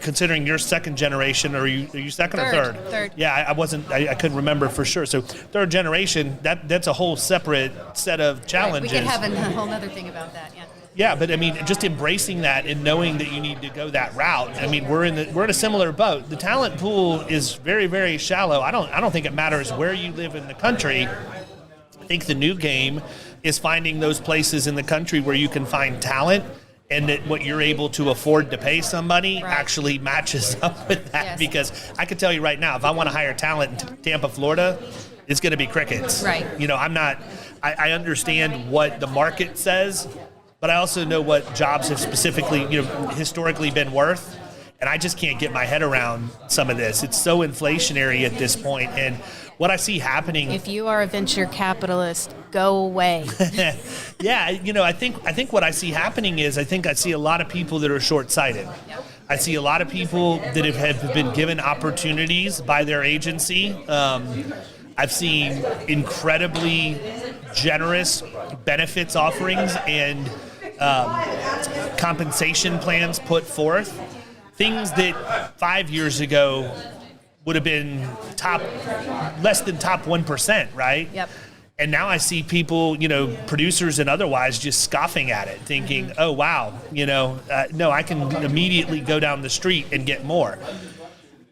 considering you're second generation, or are you second or third? Third. Yeah, I couldn't remember for sure. So third generation, that's a whole separate set of challenges. Right. We could have a whole other thing about that, yeah. Yeah, but I mean, just embracing that and knowing that you need to go that route. I mean, we're in a similar boat. The talent pool is very, very shallow. I don't think it matters where you live in the country. I think the new game is finding those places in the country where you can find talent, and that what you're able to afford to pay somebody actually matches up with that. Yes. Because I can tell you right now, if I want to hire talent in Tampa, Florida, it's going to be crickets. Right. I understand what the market says, but I also know what jobs have specifically, historically been worth. And I just can't get my head around some of this. It's so inflationary at this point. And what I see happening... If you are a venture capitalist, go away. Yeah, I think what I see happening is I see a lot of people that are short-sighted. Yep. I see a lot of people that have been given opportunities by their agency. I've seen incredibly generous benefits offerings and compensation plans put forth. Things that 5 years ago would have been less than top 1%, right? Yep. And now I see people, producers and otherwise, just scoffing at it, thinking, oh, wow, no, I can immediately go down the street and get more.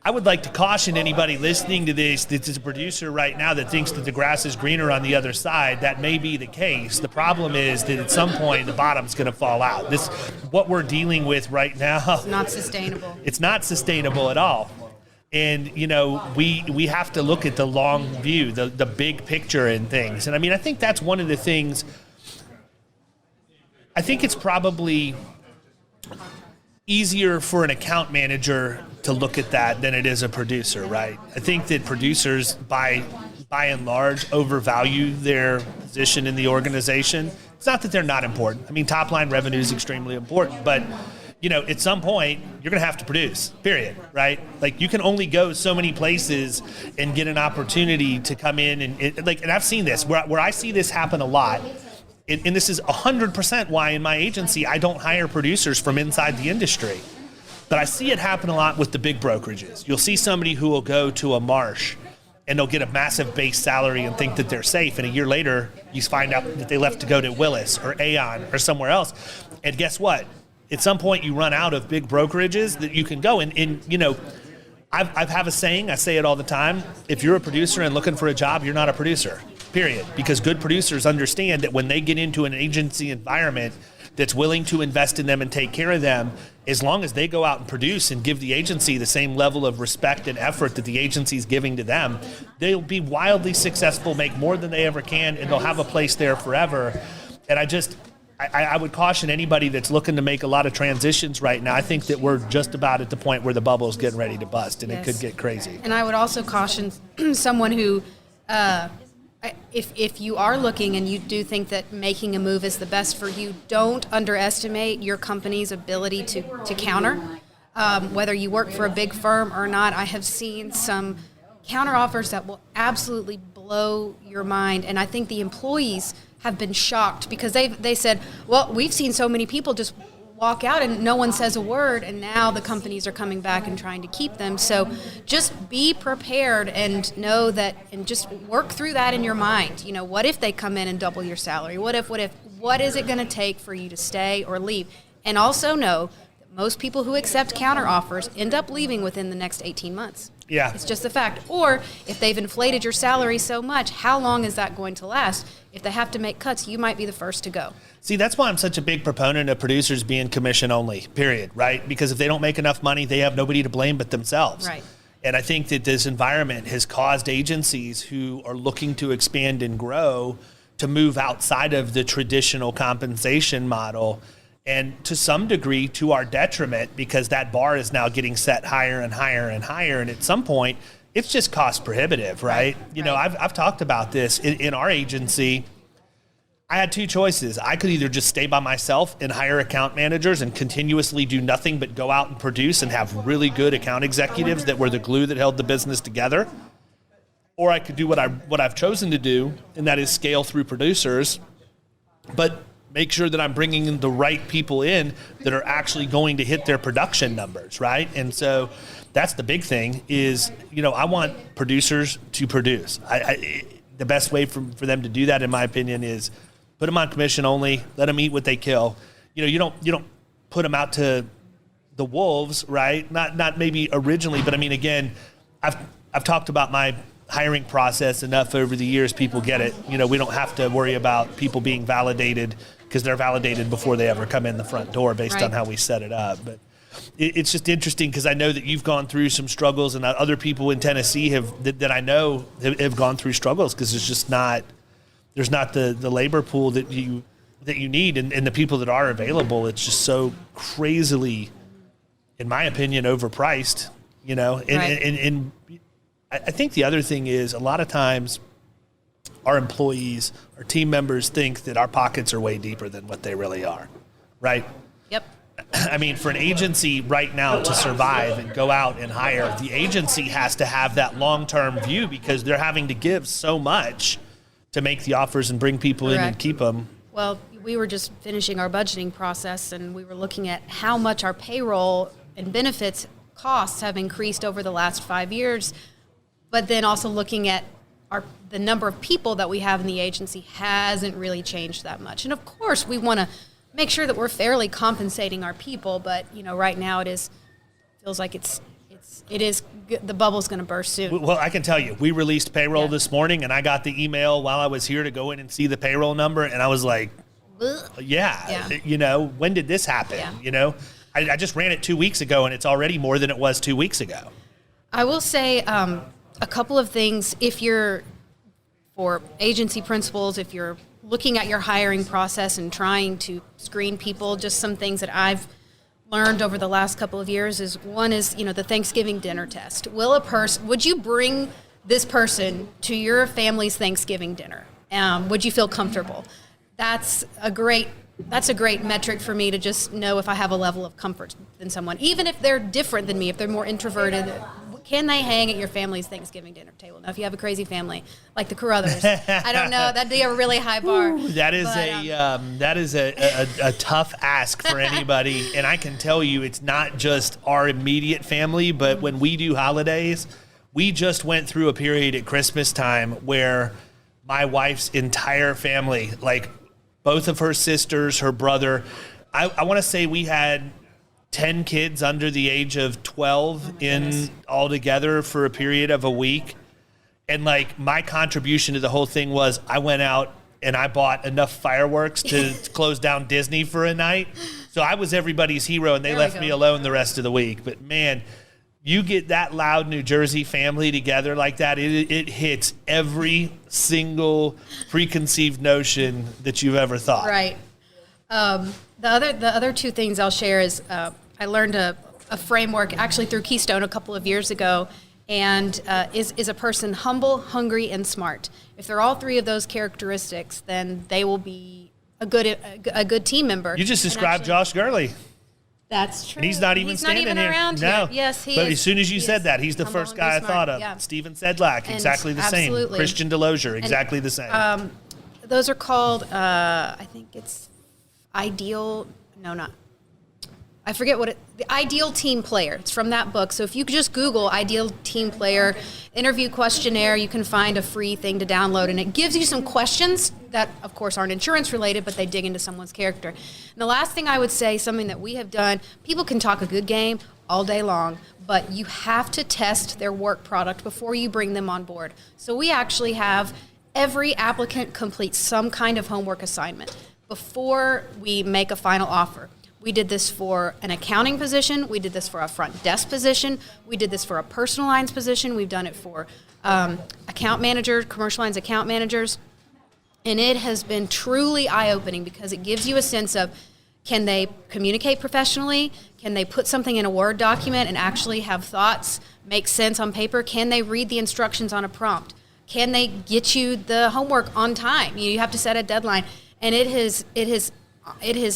I would like to caution anybody listening to this that's a producer right now that thinks that the grass is greener on the other side. That may be the case. The problem is that at some point the bottom's going to fall out. What we're dealing with right now. It's not sustainable. It's not sustainable at all. And, we have to look at the long view, the big picture and things. And I mean, I think that's one of the things. I think it's probably easier for an account manager to look at that than it is a producer, right? I think that producers, by and large, overvalue their position in the organization. It's not that they're not important. I mean, top line revenue is extremely important, but at some point, you're going to have to produce, period, right? Like, you can only go so many places and get an opportunity to come in and I've seen this, where I see this happen a lot. And this is 100% why in my agency I don't hire producers from inside the industry. But I see it happen a lot with the big brokerages. You'll see somebody who will go to a Marsh and they'll get a massive base salary and think that they're safe. And a year later, you find out that they left to go to Willis or Aon or somewhere else. And guess what? At some point, you run out of big brokerages that you can go. And I have a saying, I say it all the time. If you're a producer and looking for a job, you're not a producer, period. Because good producers understand that when they get into an agency environment, that's willing to invest in them and take care of them, as long as they go out and produce and give the agency the same level of respect and effort that the agency is giving to them, they'll be wildly successful, make more than they ever can, and they'll have a place there forever. And I would caution anybody that's looking to make a lot of transitions right now. I think that we're just about at the point where the bubble is getting ready to bust, and Yes. it could get crazy. And I would also caution someone who, if you are looking and you do think that making a move is the best for you, don't underestimate your company's ability to counter. Whether you work for a big firm or not, I have seen some counter offers that will absolutely blow your mind. And I think the employees have been shocked because they said, well, we've seen so many people just walk out and no one says a word, and now the companies are coming back and trying to keep them. So just be prepared and know that, and just work through that in your mind. You know, what if they come in and double your salary? What is it going to take for you to stay or leave? And also know that most people who accept counter offers end up leaving within the next 18 months. Yeah. It's just a fact. Or if they've inflated your salary so much, how long is that going to last? If they have to make cuts, you might be the first to go. See, that's why I'm such a big proponent of producers being commission only, period, right? Because if they don't make enough money, they have nobody to blame but themselves. Right. And I think that this environment has caused agencies who are looking to expand and grow to move outside of the traditional compensation model, and to some degree to our detriment, because that bar is now getting set higher and higher and higher. And at some point, it's just cost prohibitive, right? You know, I've talked about this in our agency. I had two choices. I could either just stay by myself and hire account managers and continuously do nothing but go out and produce and have really good account executives that were the glue that held the business together. Or I could do what I've chosen to do, and that is scale through producers, but make sure that I'm bringing in the right people in that are actually going to hit their production numbers, right? And so that's the big thing is, you know, I want producers to produce. The best way for them to do that, in my opinion, is put them on commission only, let them eat what they kill. You know, you don't put them out to the wolves, right? Not maybe originally, but I mean, again, I've talked about my hiring process enough over the years. People get it. You know, we don't have to worry about people being validated because they're validated before they ever come in the front door based on how we set it up. But it's just interesting because I know that you've gone through some struggles, and other people in Tennessee that I know have gone through struggles because there's not the labor pool that you need, and the people that are available, it's just so crazily, in my opinion, overpriced. You know, and I think the other thing is a lot of times our employees, our team members think that our pockets are way deeper than what they really are, right? Yep. I mean, for an agency right now to survive and go out and hire, the agency has to have that long-term view because they're having to give so much to make the offers and bring people in and keep them. Well, we were just finishing our budgeting process, and we were looking at how much our payroll and benefits costs have increased over the last 5 years, but then also looking at the number of people that we have in the agency hasn't really changed that much. And of course, we want to make sure that we're fairly compensating our people, but you know, right now feels like the bubble's going to burst soon. Well, I can tell you, we released payroll this morning, and I got the email while I was here to go in and see the payroll number, and I was like, yeah. You know, when did this happen? Yeah. You know, I just ran it 2 weeks ago, and it's already more than it was 2 weeks ago. I will say a couple of things. If you're, for agency principals, if you're looking at your hiring process and trying to screen people, just some things that I've learned over the last couple of years is, one is, you know, the Thanksgiving dinner test. Would you bring this person to your family's Thanksgiving dinner? Would you feel comfortable? That's a great metric for me to just know if I have a level of comfort than someone, even if they're different than me, if they're more introverted. Can they hang at your family's Thanksgiving dinner table? Now, if you have a crazy family like the Carothers, I don't know. That'd be a really high bar. Ooh, that is a tough ask for anybody. And I can tell you, it's not just our immediate family, but when we do holidays, we just went through a period at Christmas time where my wife's entire family, like both of her sisters, her brother, I want to say we had 10 kids under the age of 12 in all together for a period of a week. And like my contribution to the whole thing was I went out and I bought enough fireworks to close down Disney for a night. So I was everybody's hero, and they left me alone the rest of the week. But, man, you get that loud New Jersey family together like that, it hits every single preconceived notion that you've ever thought. Right. The other two things I'll share is I learned a framework actually through Keystone a couple of years ago, and is a person humble, hungry, and smart. If they're all three of those characteristics, then they will be a good team member. You just described Josh Gurley. That's true. And he's not even standing here. Around no. here. Yes, he is. But as soon as you said that, he's the first guy I thought of. Yeah. Steven Sedlak, exactly the same. Christian DeLozier, exactly the same. Those are called, I think it's ideal. No, not. I forget the Ideal Team Player. It's from that book. So if you just Google Ideal Team Player interview questionnaire, you can find a free thing to download, and it gives you some questions that, of course, aren't insurance related, but they dig into someone's character. And the last thing I would say, something that we have done, people can talk a good game all day long, but you have to test their work product before you bring them on board. So we actually have every applicant complete some kind of homework assignment before we make a final offer. We did this for an accounting position. We did this for a front desk position. We did this for a personal lines position. We've done it for account managers, commercial lines account managers. And it has been truly eye-opening because it gives you a sense of, can they communicate professionally? Can they put something in a Word document and actually have thoughts make sense on paper? Can they read the instructions on a prompt? Can they get you the homework on time? You have to set a deadline. And it has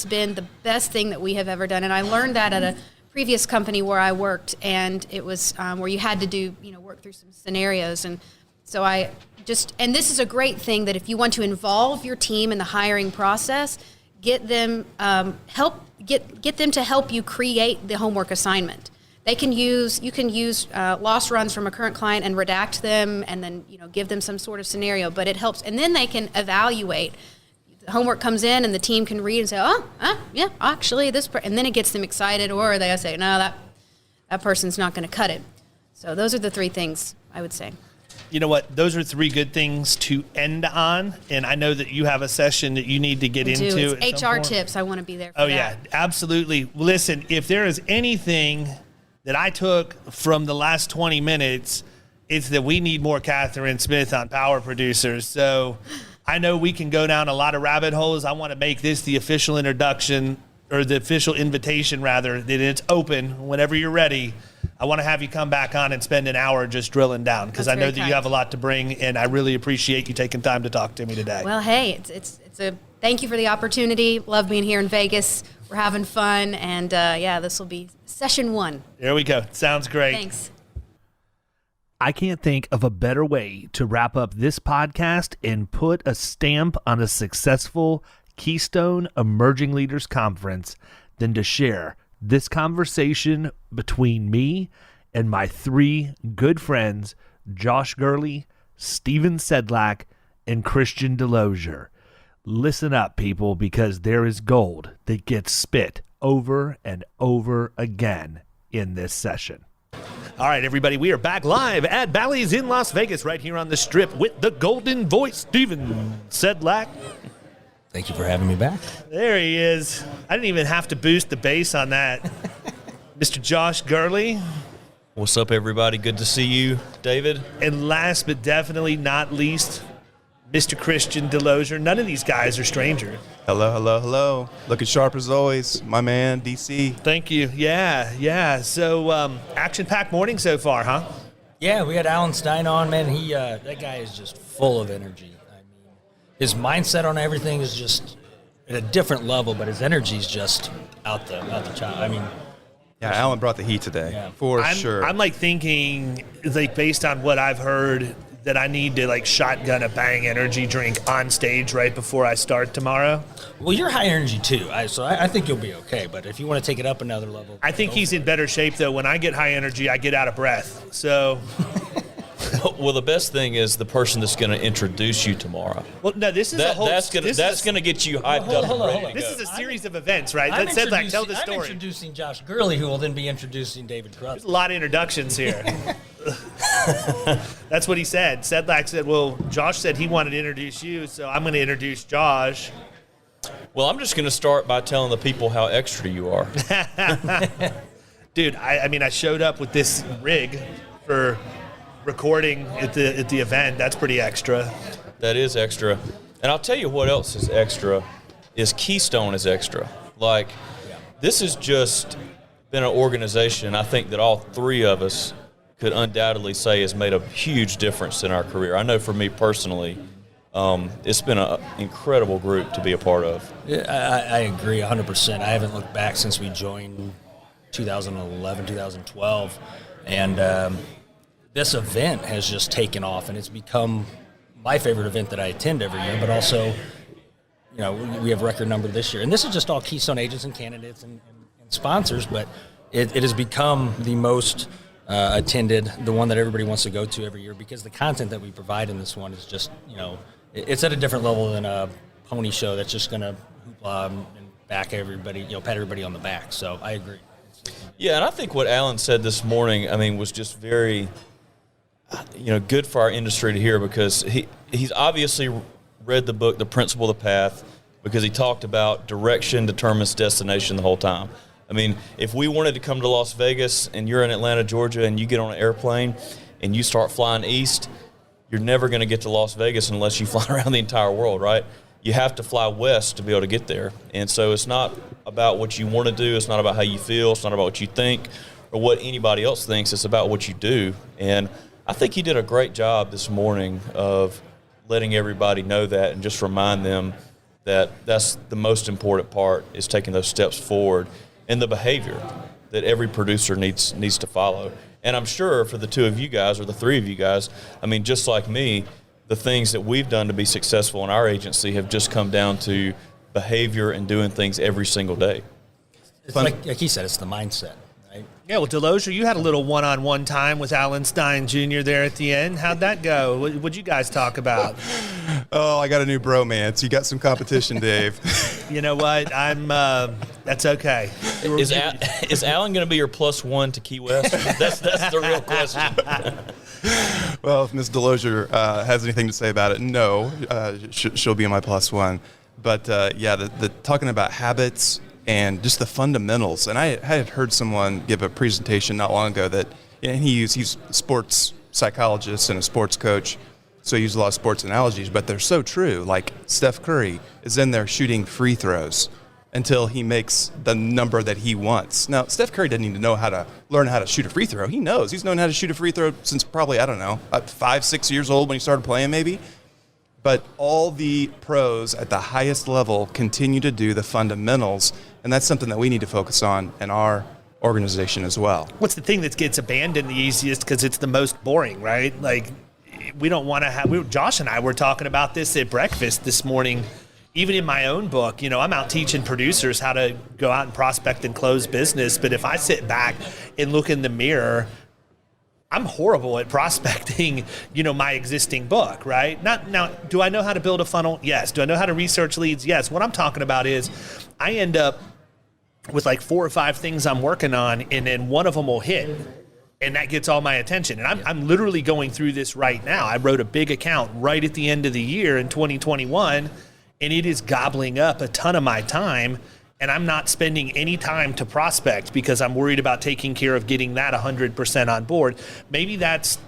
been the best thing that we have ever done. And I learned that at a previous company where I worked, and it was where you had to do, work through some scenarios. And so and this is a great thing that if you want to involve your team in the hiring process, get them get them to help you create the homework assignment. You can use loss runs from a current client and redact them, and then give them some sort of scenario. But it helps, and then they can evaluate. The homework comes in, and the team can read and say, yeah, actually and then it gets them excited, or they say, no, that person's not going to cut it. So those are the three things I would say. You know what? Those are three good things to end on, and I know that you have a session that you need to get into. It's HR tips. I want to be there for that. Yeah, absolutely. Listen, if there is anything that I took from the last 20 minutes, it's that we need more Katherine Smith on Power Producers. So I know we can go down a lot of rabbit holes. I want to make this the official introduction, or the official invitation, rather, that it's open whenever you're ready. I want to have you come back on and spend an hour just drilling down, because I know that you have a lot to bring, and I really appreciate you taking time to talk to me today. Well, hey, it's a thank you for the opportunity. Love being here in Vegas. We're having fun, and this will be session 1. There we go. Sounds great. Thanks. I can't think of a better way to wrap up this podcast and put a stamp on a successful Keystone Emerging Leaders Conference than to share this conversation between me and my 3 good friends, Josh Gurley, Steven Sedlak, and Christian DeLozier. Listen up, people, because there is gold that gets spit over and over again in this session. All right, everybody, we are back live at Bally's in Las Vegas, right here on the Strip, with the golden voice, Steven Sedlak. Thank you for having me back. There he is. I didn't even have to boost the bass on that. Mr. Josh Gurley. What's up, everybody? Good to see you, David. And last but definitely not least, Mr. Christian DeLozier. None of these guys are strangers. Hello. Looking sharp as always, my man, DC. Thank you. Yeah. So, action-packed morning so far, huh? Yeah, we had Alan Stein on, man. That guy is just full of energy. I mean, his mindset on everything is just at a different level, but his energy is just out the top. I mean, yeah, Alan brought the heat today, for sure. I'm thinking, based on what I've heard, that I need to shotgun a Bang energy drink on stage right before I start tomorrow. Well, you're high energy too, so I think you'll be okay. But if you want to take it up another level, I think he's in better shape though. When I get high energy, I get out of breath. So. Well, the best thing is the person that's going to introduce you tomorrow. Well, no, this is a whole. That's going to get you hyped up. Hold on. This is a series of events, right? I'm Tell the story. I'm introducing Josh Gurley, who will then be introducing David Carothers. There's a lot of introductions here. That's what he said. Sedlak said, well, Josh said he wanted to introduce you, so I'm going to introduce Josh. Well, I'm just going to start by telling the people how extra you are. Dude, I mean, I showed up with this rig for recording at the event. That's pretty extra. That is extra. And I'll tell you what else is extra is Keystone is extra. Like, this has just been an organization I think that all three of us could undoubtedly say has made a huge difference in our career. I know for me personally, it's been an incredible group to be a part of. Yeah, I agree 100%. I haven't looked back since we joined 2011, 2012. And this event has just taken off, and it's become my favorite event that I attend every year, but also, you know, we have a record number this year. And this is just all Keystone agents and candidates and sponsors, but it has become the most attended, the one that everybody wants to go to every year, because the content that we provide in this one is just, you know, it's at a different level than a pony show that's just going to hoopla and back everybody, you know, pat everybody on the back. So I agree. Yeah, and I think what Alan said this morning, I mean, was just very, you know, good for our industry to hear, because he's obviously read the book, The Principle of the Path, because he talked about direction determines destination the whole time. I mean, if we wanted to come to Las Vegas and you're in Atlanta, Georgia, and you get on an airplane and you start flying east, you're never going to get to Las Vegas unless you fly around the entire world, right? You have to fly west to be able to get there. And so it's not about what you want to do. It's not about how you feel. It's not about what you think or what anybody else thinks. It's about what you do. And I think he did a great job this morning of letting everybody know that and just remind them that that's the most important part, is taking those steps forward and the behavior that every producer needs to follow. And I'm sure for the two of you guys, or the three of you guys, I mean, just like me, the things that we've done to be successful in our agency have just come down to behavior and doing things every single day. It's like he said, it's the mindset, right? Yeah, well, DeLozier, you had a little one-on-one time with Alan Stein Jr. there at the end. How'd that go? What'd you guys talk about? Oh, I got a new bromance. You got some competition, Dave. You know what? That's okay. Is Alan going to be your +1 to Key West? That's the real question. Well, if Ms. DeLozier has anything to say about it, no, she'll be my +1. But yeah, the talking about habits and just the fundamentals. And I had heard someone give a presentation not long ago that, you know, he's a sports psychologist and a sports coach, so he used a lot of sports analogies, but they're so true. Like Steph Curry is in there shooting free throws until he makes the number that he wants. Now, Steph Curry doesn't even learn how to shoot a free throw. He knows. He's known how to shoot a free throw since probably, 5-6 years old when he started playing maybe. But all the pros at the highest level continue to do the fundamentals, and that's something that we need to focus on in our organization as well. What's the thing that gets abandoned the easiest because it's the most boring, right? Like, we don't want to have – Josh and I were talking about this at breakfast this morning. Even in my own book, you know, I'm out teaching producers how to go out and prospect and close business, but if I sit back and look in the mirror – I'm horrible at prospecting, you know, my existing book, right? Now, do I know how to build a funnel? Yes. Do I know how to research leads? Yes. What I'm talking about is I end up with like 4 or 5 things I'm working on, and then one of them will hit, and that gets all my attention. And I'm literally going through this right now. I wrote a big account right at the end of the year in 2021, and it is gobbling up a ton of my time. And I'm not spending any time to prospect because I'm worried about taking care of getting that 100% on board. Maybe that's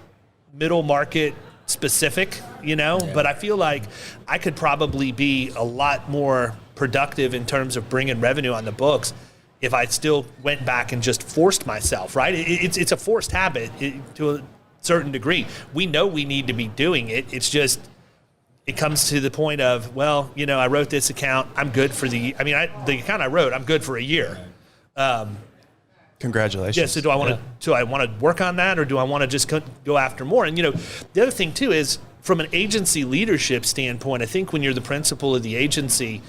middle market specific, you know, but I feel like I could probably be a lot more productive in terms of bringing revenue on the books if I still went back and just forced myself, right? It's a forced habit to a certain degree. We know we need to be doing it. It's just, it comes to the point of, well, you know, I wrote this account. I'm good for the account I wrote, I'm good for a year. Congratulations. Yeah. So do I want to work on that, or do I want to just go after more? And, you know, the other thing too is from an agency leadership standpoint, I think when you're the principal of the agency,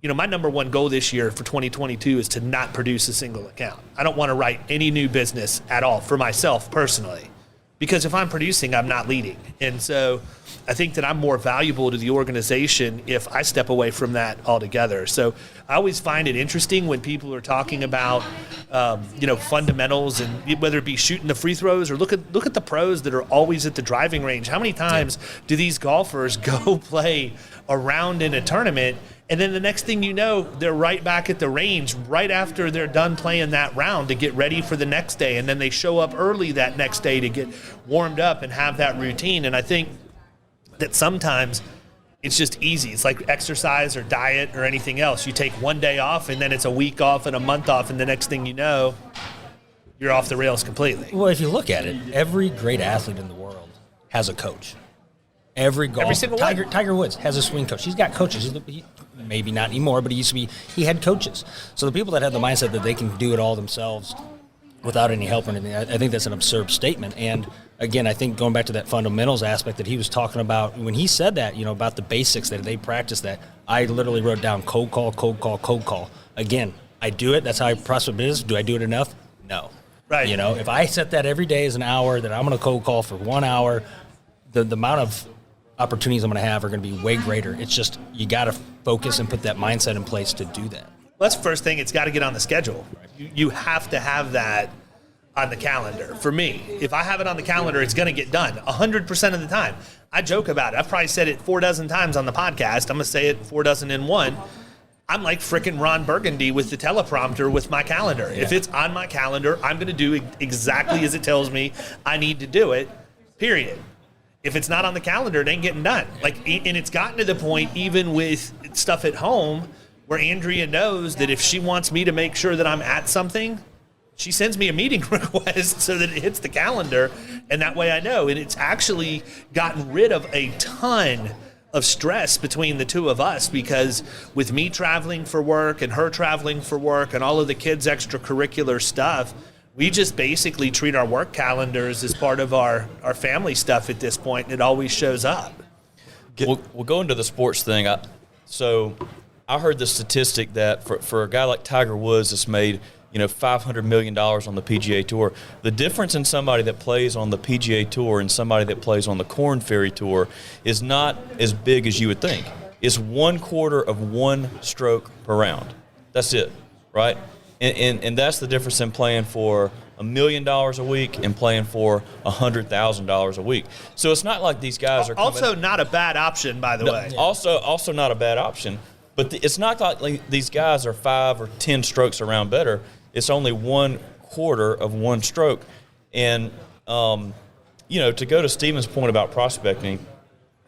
you know, my number one goal this year for 2022 is to not produce a single account. I don't want to write any new business at all for myself personally, because if I'm producing, I'm not leading. And so I think that I'm more valuable to the organization if I step away from that altogether. So I always find it interesting when people are talking about, fundamentals, and whether it be shooting the free throws or look at the pros that are always at the driving range. How many times do these golfers go play a round in a tournament, and then the next thing you know, they're right back at the range right after they're done playing that round to get ready for the next day, and then they show up early that next day to get warmed up and have that routine. And I think that sometimes it's just easy. It's like exercise or diet or anything else. You take one day off, and then it's a week off and a month off, and the next thing you know, you're off the rails completely. Well, if you look at it, every great athlete in the world has a coach. Every single Tiger, one. Tiger Woods has a swing coach. He's got coaches. Maybe not anymore, but he had coaches. So the people that have the mindset that they can do it all themselves without any help or anything, I think that's an absurd statement. And again, I think going back to that fundamentals aspect that he was talking about, when he said that, about the basics that they practice, that I literally wrote down cold call, cold call, cold call. Again, I do it. That's how I prospect business. Do I do it enough? No. Right. If I set that every day as an hour, that I'm going to cold call for 1 hour, the amount of opportunities I'm going to have are going to be way greater. It's just you got to focus and put that mindset in place to do that. Well, that's the first thing. It's got to get on the schedule. You have to have that on the calendar. For me, if I have it on the calendar, it's going to get done 100% of the time. I joke about it. I've probably said it 4 dozen times on the podcast. I'm going to say it 4 dozen in one. I'm like frickin' Ron Burgundy with the teleprompter with my calendar. Yeah. If it's on my calendar, I'm going to do exactly as it tells me I need to do it, period. If it's not on the calendar, it ain't getting done. And it's gotten to the point, even with stuff at home, where Andrea knows that if she wants me to make sure that I'm at something, she sends me a meeting request so that it hits the calendar, and that way I know. And it's actually gotten rid of a ton of stress between the two of us, because with me traveling for work and her traveling for work and all of the kids' extracurricular stuff, we just basically treat our work calendars as part of our family stuff at this point, and it always shows up. We'll go into the sports thing. So I heard the statistic that for a guy like Tiger Woods that's made $500 million on the PGA Tour, the difference in somebody that plays on the PGA Tour and somebody that plays on the Korn Ferry Tour is not as big as you would think. It's 1/4 of 1 stroke per round. That's it, right? And that's the difference in playing for $1 million a week and playing for $100,000 a week. So it's not like these guys are also not a bad option, by the way. Also not a bad option. But it's not like these guys are 5 or 10 strokes around better. It's only 1/4 of 1 stroke. And, to go to Stephen's point about prospecting,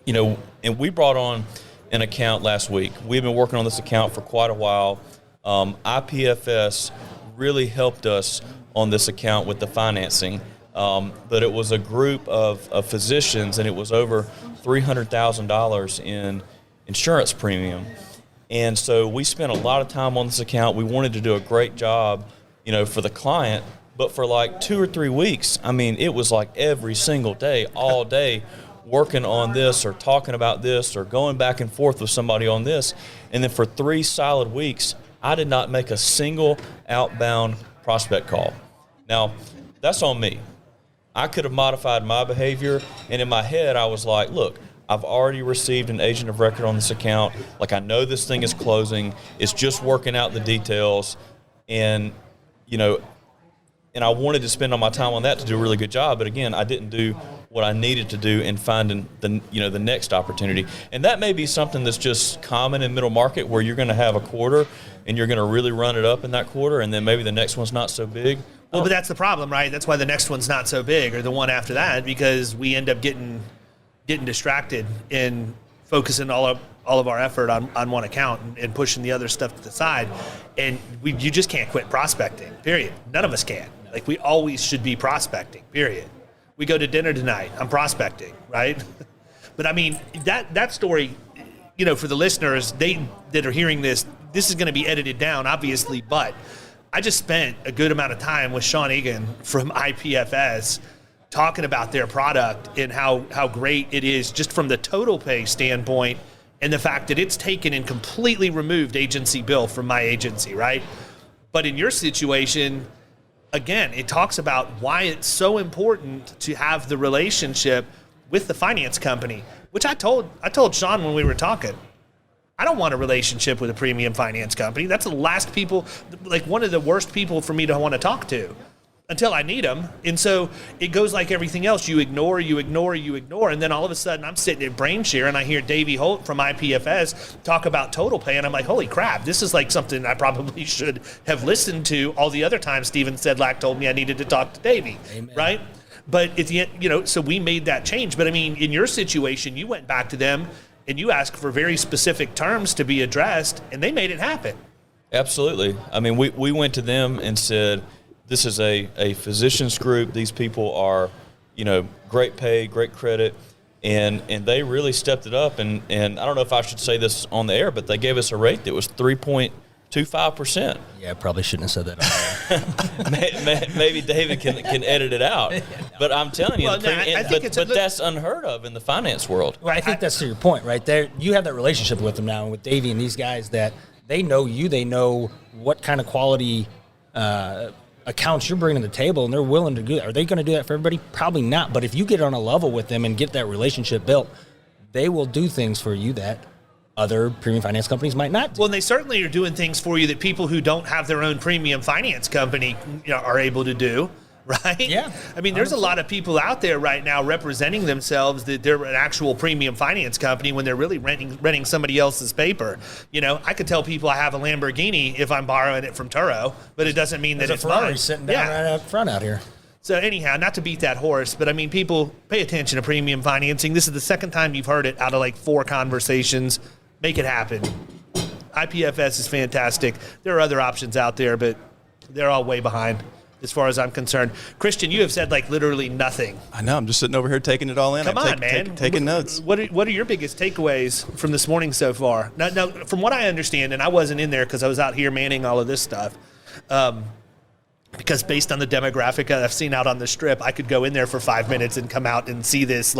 and we brought on an account last week. We've been working on this account for quite a while. IPFS really helped us on this account with the financing, but it was a group of physicians, and it was over $300,000 in insurance premium. And so we spent a lot of time on this account. We wanted to do a great job, for the client, but for like 2 or 3 weeks, it was like every single day, all day, working on this or talking about this or going back and forth with somebody on this. And then for 3 solid weeks, I did not make a single outbound prospect call. Now, that's on me. I could have modified my behavior, and in my head, I was like, look, I've already received an agent of record on this account. Like, I know this thing is closing. It's just working out the details. And, and I wanted to spend all my time on that to do a really good job. But again, I didn't do what I needed to do in finding the next opportunity. And that may be something that's just common in middle market, where you're going to have a quarter and you're going to really run it up in that quarter, and then maybe the next one's not so big. Well, but that's the problem, right? That's why the next one's not so big, or the one after that, because we end up getting distracted and focusing all of our effort on one account and pushing the other stuff to the side. And you just can't quit prospecting, period. None of us can. Like, we always should be prospecting, period. We go to dinner tonight, I'm prospecting, right? But that story, for the listeners, that are hearing this is going to be edited down, obviously, but I just spent a good amount of time with Shawn Eagan from IPFS talking about their product and how great it is just from the total pay standpoint, and the fact that it's taken and completely removed agency bill from my agency, right? But in your situation, again, it talks about why it's so important to have the relationship with the finance company, which I told Shawn when we were talking. I don't want a relationship with a premium finance company. That's the last people, like one of the worst people for me to want to talk to until I need them. And so it goes like everything else. You ignore. And then all of a sudden I'm sitting at BrainShare and I hear Davey Holt from IPFS talk about total pay. And I'm like, holy crap, this is like something I probably should have listened to all the other times Steven Sedlak told me I needed to talk to Davey. Amen. Right? But at the end, so we made that change. But I mean, in your situation, you went back to them and you asked for very specific terms to be addressed, and they made it happen. Absolutely. I mean, we went to them and said, this is a physicians group. These people are, great pay, great credit, and they really stepped it up. And I don't know if I should say this on the air, but they gave us a rate that was 3.25%. Yeah, I probably shouldn't have said that on air. Maybe David can edit it out. But I'm telling you, Well, no, I think but that's unheard of in the finance world. Well, I think that's to your point, right? There, you have that relationship with them now, and with Davey and these guys, that they know you, they know what kind of quality accounts you're bringing to the table, and they're willing to do that. Are they going to do that for everybody? Probably not. But if you get on a level with them and get that relationship built, they will do things for you that other premium finance companies might not do. Well, they certainly are doing things for you that people who don't have their own premium finance company are able to do, right? Yeah. I mean, there's a lot of people out there right now representing themselves that they're an actual premium finance company when they're really renting somebody else's paper. I could tell people I have a Lamborghini if I'm borrowing it from Turo, but it doesn't mean that it's Ferrari mine. sitting down right up front out here. So anyhow, not to beat that horse, but I mean, people pay attention to premium financing. This is the second time you've heard it out of like 4 conversations. Make it happen. IPFS is fantastic. There are other options out there, but they're all way behind as far as I'm concerned. Christian, you have said like literally nothing. I know. I'm just sitting over here taking it all in. Come on, man. Taking notes. What are your biggest takeaways from this morning so far? Now, from what I understand, and I wasn't in there because I was out here manning all of this stuff, because based on the demographic I've seen out on the Strip, I could go in there for 5 minutes and come out and see this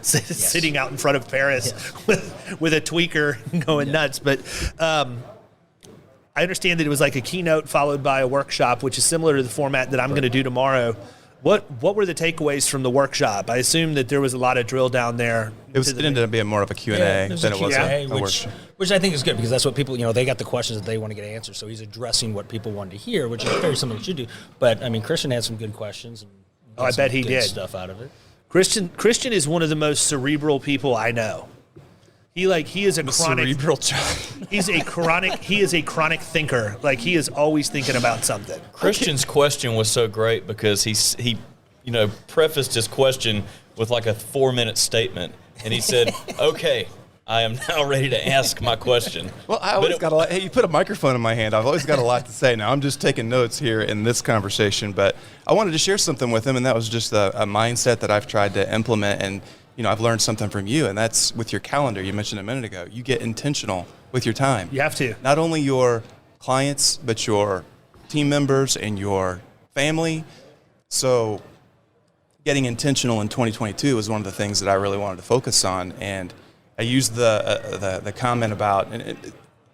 sitting out in front of Paris with a tweaker going nuts. But I understand that it was like a keynote followed by a workshop, which is similar to the format that I'm going to do tomorrow. What were the takeaways from the workshop? I assume that there was a lot of drill down there. It ended up being more of a Q&A than it was a workshop. Which I think is good because that's what people, they got the questions that they want to get answered. So he's addressing what people wanted to hear, which is very similar to what you do. But, I mean, Christian had some good questions. And I bet he did. Stuff out of it. Christian is one of the most cerebral people I know. He is a chronic cerebral child. He is a chronic thinker. Like he is always thinking about something. Christian's question was so great because he prefaced his question with like a 4-minute statement, and he said, "Okay, I am now ready to ask my question." Well, I always got a lot. Hey, you put a microphone in my hand. I've always got a lot to say. Now I'm just taking notes here in this conversation, but I wanted to share something with him, and that was just a mindset that I've tried to implement. And I've learned something from you, and that's with your calendar. You mentioned a minute ago. You get intentional with your time. You have to. Not only your clients, but your team members and your family. So getting intentional in 2022 was one of the things that I really wanted to focus on. And I used the comment about, and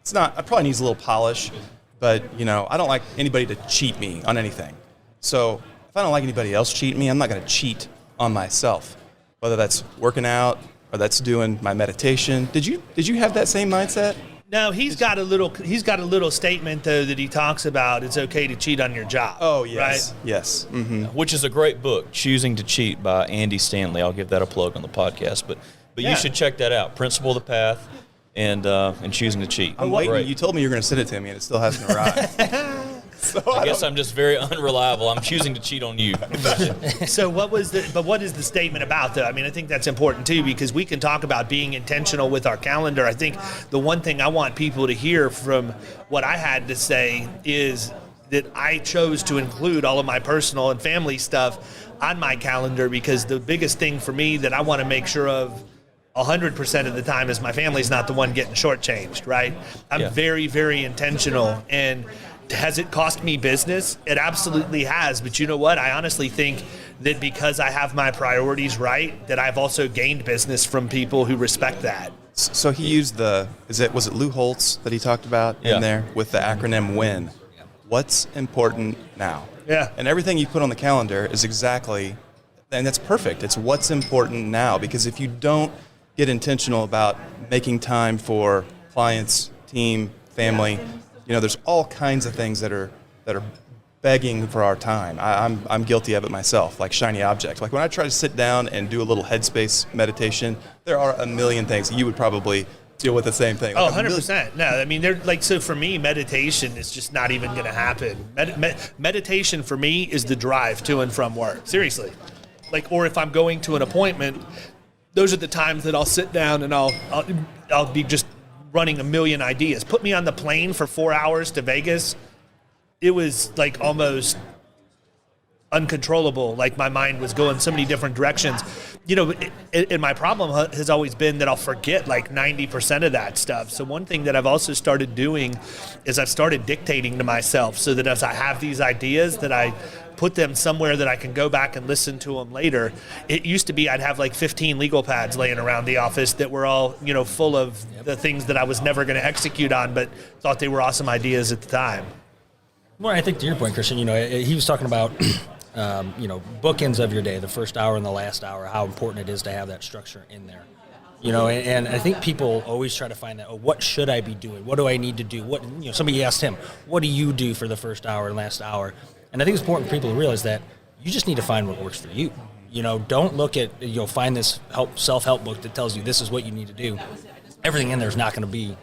it's not, it probably needs a little polish, but I don't like anybody to cheat me on anything. So if I don't like anybody else cheating me, I'm not going to cheat on myself. Whether that's working out or that's doing my meditation. Did you have that same mindset? No, he's got a little statement though that he talks about. It's okay to cheat on your job. Oh yes, right? Yes. Mm-hmm. Which is a great book, Choosing to Cheat by Andy Stanley. I'll give that a plug on the podcast, but you should check that out. Principle of the Path and Choosing to Cheat. I'm waiting. Right. You told me you were going to send it to me, and it still hasn't arrived. So I guess I'm just very unreliable. I'm choosing to cheat on you. So what is the statement about though? I mean, I think that's important too because we can talk about being intentional with our calendar. I think the one thing I want people to hear from what I had to say is that I chose to include all of my personal and family stuff on my calendar because the biggest thing for me that I want to make sure of 100% of the time is my family's not the one getting shortchanged, right? I'm very, very intentional. And has it cost me business? It absolutely has. But you know what? I honestly think that because I have my priorities right, that I've also gained business from people who respect that. So he used was it Lou Holtz that he talked about in there with the acronym WIN? What's important now? Yeah. And everything you put on the calendar is exactly And that's perfect. It's what's important now, because if you don't get intentional about making time for clients, team, family, there's all kinds of things that are begging for our time. I'm guilty of it myself, like shiny object. Like when I try to sit down and do a little headspace meditation, there are a million things. You would probably deal with the same thing. Like 100%. No, I mean, so for me, meditation is just not even going to happen. Meditation for me is the drive to and from work. Seriously. Or if I'm going to an appointment, those are the times that I'll sit down and I'll be just running a million ideas. Put me on the plane for 4 hours to Vegas. It was almost uncontrollable. My mind was going so many different directions. And my problem has always been that I'll forget 90% of that stuff. So one thing that I've also started doing is I've started dictating to myself, so that as I have these ideas, that I put them somewhere that I can go back and listen to them later. It used to be I'd have 15 legal pads laying around the office that were all, full of the things that I was never going to execute on, but thought they were awesome ideas at the time. Well, I think to your point, Christian, he was talking about, bookends of your day, the first hour and the last hour, how important it is to have that structure in there. And I think people always try to find that, what should I be doing? What do I need to do? Somebody asked him, what do you do for the first hour and last hour? And I think it's important for people to realize that you just need to find what works for you. Don't look at, find this self-help book that tells you this is what you need to do. Everything in there is not going to be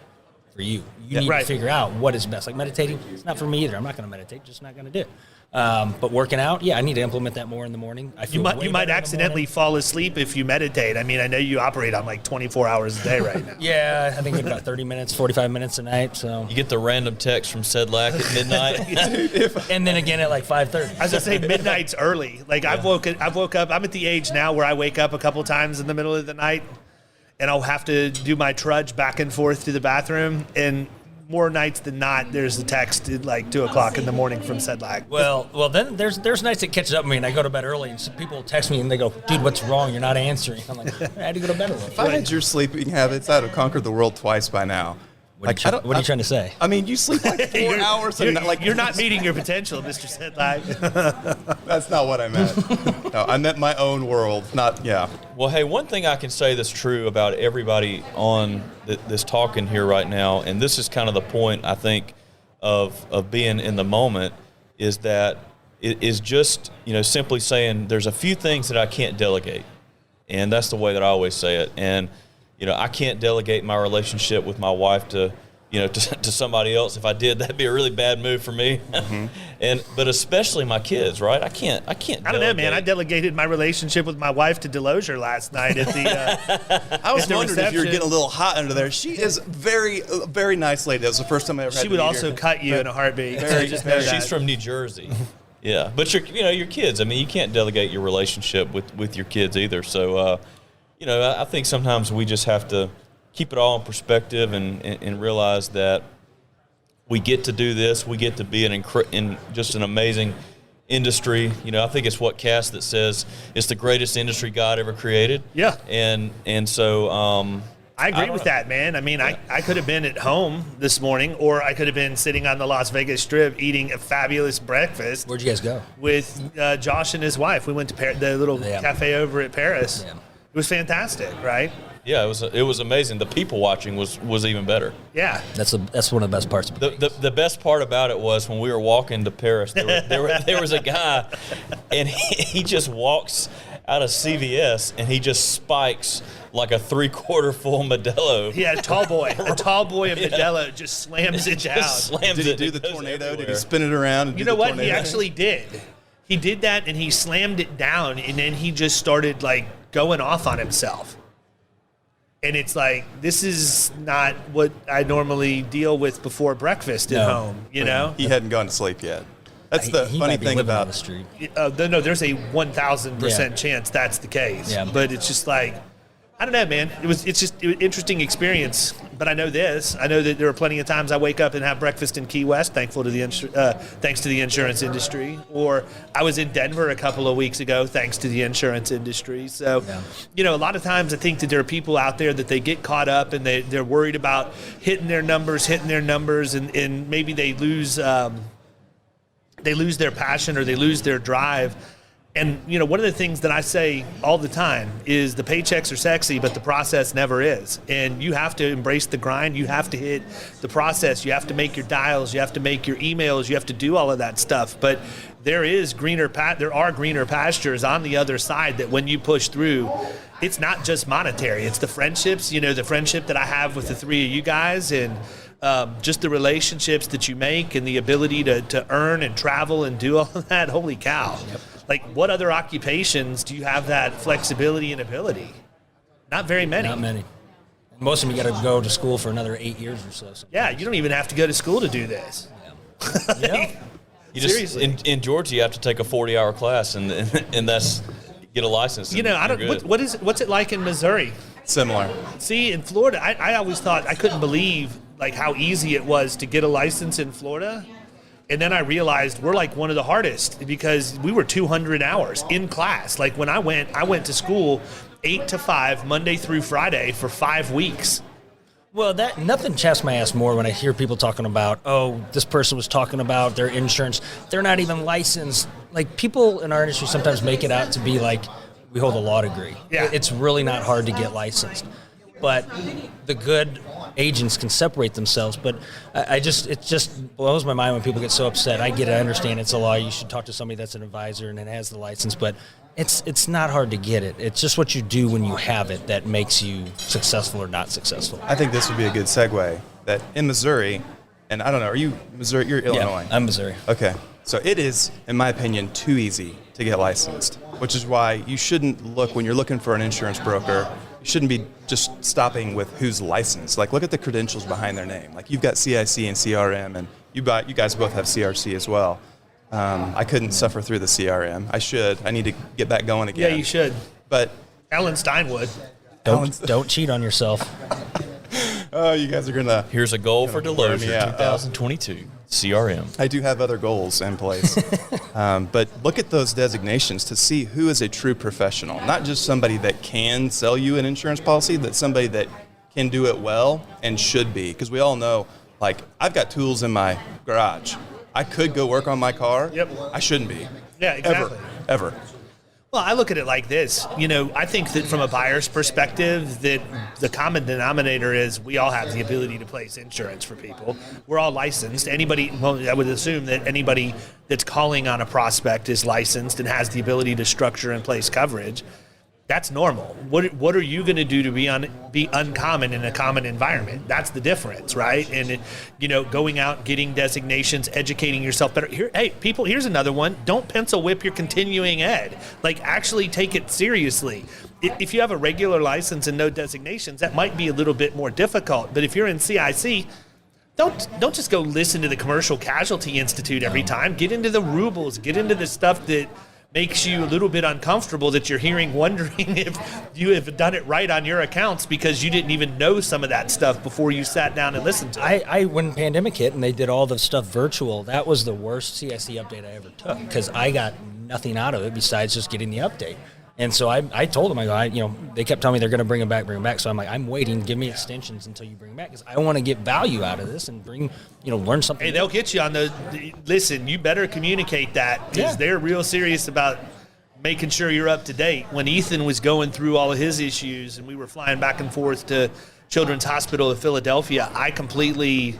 for you. You need to figure out what is best. Like meditating, it's not for me either. I'm not going to meditate, just not going to do it. But working out, I need to implement that more in the morning. I feel you might accidentally fall asleep if you meditate. I mean, I know you operate on 24 hours a day right now. Yeah, I think about 30 minutes, 45 minutes a night. So you get the random text from Sedlak at midnight, and then again at 5:30. I was gonna say midnight's early. I've woke up. I'm at the age now where I wake up a couple times in the middle of the night, and I'll have to do my trudge back and forth to the bathroom. And more nights than not, there's a text at 2 o'clock in the morning from Sedlak. Well, then there's nights that catches up with me, and I go to bed early, and some people text me and they go, "Dude, what's wrong? You're not answering." I'm like, I had to go to bed early. If I had your sleeping habits, I'd have conquered the world twice by now. What are you trying to say? I mean, you sleep 4 hours. You're not meeting your potential, Mr. Sedlak. That's not what I meant. No, I meant my own world, Well, hey, one thing I can say that's true about everybody on this talking here right now, and this is kind of the point, I think, of being in the moment, is that it is just, simply saying there's a few things that I can't delegate. And that's the way that I always say it. And I can't delegate my relationship with my wife to somebody else. If I did, that'd be a really bad move for me. Mm-hmm. But especially my kids, right? I can't. I don't know, man. I delegated my relationship with my wife to DeLozier last night at the. I was wondering if you were getting a little hot under there. She is very, very nice lady. That was the first time I ever had. She would also cut you in a heartbeat. She's from New Jersey. Yeah, but your kids. I mean, you can't delegate your relationship with your kids either. So. I think sometimes we just have to keep it all in perspective and realize that we get to do this. We get to be in just an amazing industry. I think it's what Cass that says it's the greatest industry God ever created. Yeah. And so I agree with that, man. I mean, I could have been at home this morning, or I could have been sitting on the Las Vegas Strip eating a fabulous breakfast. Where'd you guys go? With Josh and his wife. We went to the little cafe over at Paris. Yeah. It was fantastic, right? Yeah, it was amazing. The people watching was even better. Yeah, that's one of the best parts. The best part about it was when we were walking to Paris, there was a guy, and he just walks out of CVS and he just spikes like a 3/4 full Modelo. Yeah, a tall boy of Modelo just slams it down. Did he do the tornado? Everywhere. Did he spin it around? And you know what? Tornado? He actually did. He did that, and he slammed it down, and then he just started going off on himself. And it's this is not what I normally deal with before breakfast at home, He hadn't gone to sleep yet. That's the funny thing about the street. No, there's a 1,000% chance that's the case. Yeah. But it's just I don't know, man. It's just an interesting experience. But I know this. I know that there are plenty of times I wake up and have breakfast in Key West, thanks to the insurance industry. Or I was in Denver a couple of weeks ago, thanks to the insurance industry. So, a lot of times I think that there are people out there that they get caught up and they're worried about hitting their numbers, and maybe they lose their passion or they lose their drive. And, one of the things that I say all the time is the paychecks are sexy, but the process never is. And you have to embrace the grind. You have to hit the process. You have to make your dials. You have to make your emails. You have to do all of that stuff. But there are greener pastures on the other side that when you push through, it's not just monetary. It's the friendships, the friendship that I have with the three of you guys, and just the relationships that you make and the ability to earn and travel and do all of that. Holy cow. Yep. Like, what other occupations do you have that flexibility and ability? Not very many. Not many. Most of them, you got to go to school for another 8 years or so. Sometimes. Yeah, you don't even have to go to school to do this. Yeah. You just, seriously. In Georgia, you have to take a 40-hour class, and that's get a license. What's it like in Missouri? Similar. See, in Florida, I always thought, I couldn't believe like how easy it was to get a license in Florida. And then I realized we're like one of the hardest because we were 200 hours in class. Like when I went to school 8 to 5, Monday through Friday for 5 weeks. Well, nothing chaps my ass more when I hear people talking about, this person was talking about their insurance. They're not even licensed. Like, people in our industry sometimes make it out to be like, we hold a law degree. Yeah. It's really not hard to get licensed. But the good agents can separate themselves. But it just blows my mind when people get so upset. I understand it's a law. You should talk to somebody that's an advisor and has the license. But it's not hard to get it. It's just what you do when you have it that makes you successful or not successful. I think this would be a good segue. That in Missouri, and I don't know, are you Missouri? You're Illinois. Yeah, I'm Missouri. Okay. So it is, in my opinion, too easy to get licensed, which is why you shouldn't look, when you're looking for an insurance broker, you shouldn't be just stopping with who's licensed. Like, look at the credentials behind their name. Like, you've got CIC and CRM, and you guys both have CRC as well. I couldn't suffer through the CRM. I should. I need to get back going again. Yeah, you should. But Alan Stein would. Don't cheat on yourself. Oh, you guys are gonna. Here's a goal for DeLozier Yeah. 2022 CRM. I do have other goals in place. But look at those designations to see who is a true professional. Not just somebody that can sell you an insurance policy, but somebody that can do it well and should be. Because we all know, like, I've got tools in my garage. I could go work on my car. Yep. I shouldn't be. Yeah, exactly. Ever. Well, I look at it like this. I think that from a buyer's perspective, that the common denominator is we all have the ability to place insurance for people. We're all licensed. I would assume that anybody that's calling on a prospect is licensed and has the ability to structure and place coverage. That's normal. What are you going to do to be uncommon in a common environment? That's the difference, right? And going out, getting designations, educating yourself better. Here's another one. Don't pencil whip your continuing ed. Like, actually take it seriously. If you have a regular license and no designations, that might be a little bit more difficult. But if you're in CIC, don't just go listen to the Commercial Casualty Institute every time. Get into the rubles. Get into the stuff that makes you a little bit uncomfortable, that you're hearing, wondering if you have done it right on your accounts because you didn't even know some of that stuff before you sat down and listened to it. When pandemic hit and they did all the stuff virtual, that was the worst CIC update I ever took because I got nothing out of it besides just getting the update. And so I told them, they kept telling me they're going to bring them back. So I'm like, I'm waiting. Give me extensions until you bring them back because I want to get value out of this and learn something. Hey, they'll get you on those. Listen, you better communicate that because they're real serious about making sure you're up to date. When Ethan was going through all of his issues and we were flying back and forth to Children's Hospital of Philadelphia, I completely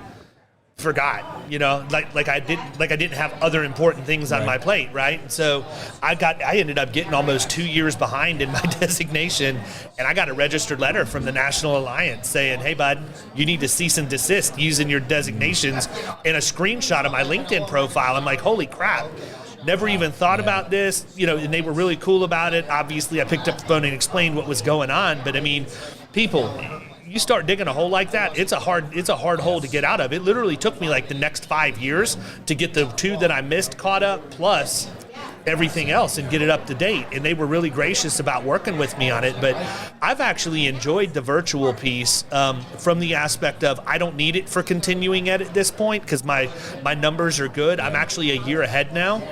forgot, like I didn't have other important things on my plate, right? So I ended up getting almost 2 years behind in my designation, and I got a registered letter from the National Alliance saying, hey bud, you need to cease and desist using your designations, and a screenshot of my LinkedIn profile. I'm like, holy crap. Never even thought about this, and they were really cool about it. Obviously, I picked up the phone and explained what was going on, but people, you start digging a hole like that, it's a hard hole to get out of. It literally took me like the next 5 years to get the 2 that I missed caught up, plus everything else, and get it up to date. And they were really gracious about working with me on it. But I've actually enjoyed the virtual piece from the aspect of I don't need it for continuing ed at this point because my numbers are good. I'm actually a year ahead now.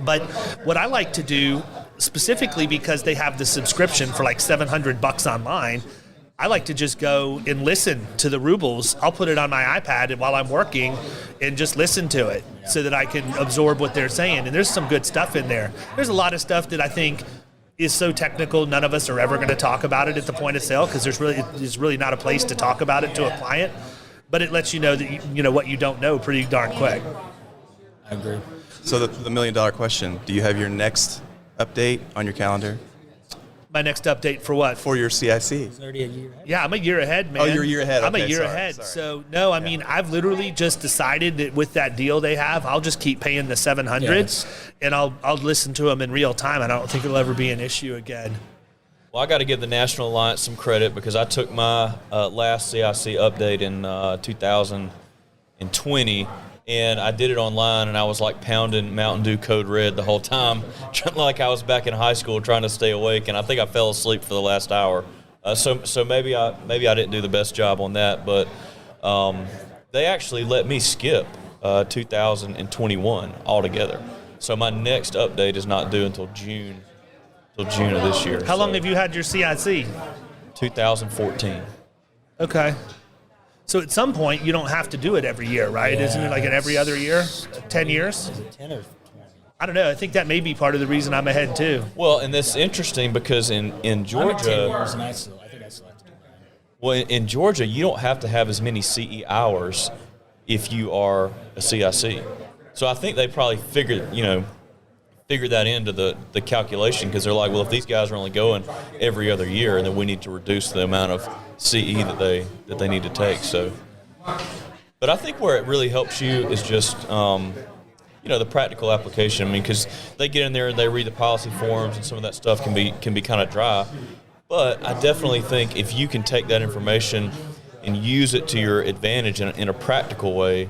But what I like to do, specifically because they have the subscription for like $700 online, I like to just go and listen to the rubles. I'll put it on my iPad while I'm working and just listen to it so that I can absorb what they're saying. And there's some good stuff in there. There's a lot of stuff that I think is so technical, none of us are ever going to talk about it at the point of sale because there's really not a place to talk about it to a client. But it lets you know that you know what you don't know pretty darn quick. I agree. So the $1 million question, do you have your next update on your calendar? My next update for what? For your CIC. It's already a year ahead. Yeah, I'm a year ahead, man. Oh, you're a year ahead. I'm Okay, a year sorry, ahead. sorry. So, no, I mean, I've literally just decided that with that deal they have, I'll just keep paying the 700s, and I'll listen to them in real time. I don't think it'll ever be an issue again. Well, I got to give the National Alliance some credit because I took my last CIC update in 2020, and I did it online, and I was like pounding Mountain Dew Code Red the whole time, like I was back in high school trying to stay awake, and I think I fell asleep for the last hour. So maybe I didn't do the best job on that, but they actually let me skip 2021 altogether. So my next update is not due until June of this year. How long have you had your CIC? 2014. Okay. So at some point, you don't have to do it every year, right? Yeah. Isn't it like an every other year? 10 years? Is it 10 or 20? I don't know. I think that may be part of the reason I'm ahead, too. Well, and that's interesting because in I'm at 10 Georgia, years, and I think I still have to do that. well, in Georgia, you don't have to have as many CE hours if you are a CIC. So I think they probably figured that into the calculation because they're like, well, if these guys are only going every other year, then we need to reduce the amount of CE that they need to take. So, but I think where it really helps you is just the practical application. I mean, because they get in there and they read the policy forms, and some of that stuff can be kind of dry. But I definitely think if you can take that information and use it to your advantage in a practical way,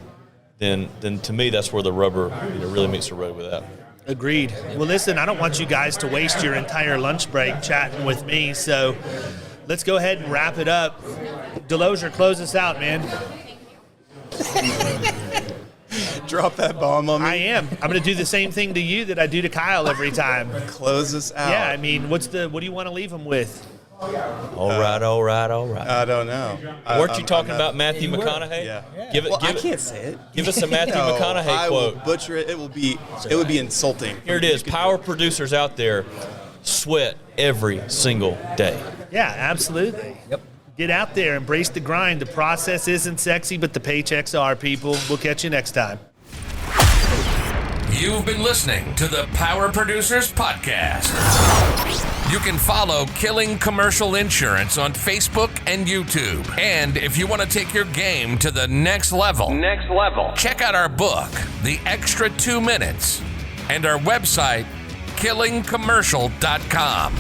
then to me that's where the rubber really meets the road with that. Agreed. Well, listen, I don't want you guys to waste your entire lunch break chatting with me, so let's go ahead and wrap it up. DeLozier, close us out, man. Drop that bomb on me. I am. I'm going to do the same thing to you that I do to Kyle every time. Close us out. Yeah, I mean, what do you want to leave him with? All right. I don't know. Weren't you talking about Matthew McConaughey? Yeah. I can't say it. Give us a Matthew McConaughey I quote. will butcher it. It would be insulting. Here it is. Power producers out there sweat every single day. Yeah, absolutely. Yep. Get out there, embrace the grind. The process isn't sexy, but the paychecks are, people. We'll catch you next time. You've been listening to the Power Producers Podcast. You can follow Killing Commercial Insurance on Facebook and YouTube. And if you want to take your game to the next level, check out our book, The Extra 2 Minutes, and our website, killingcommercial.com.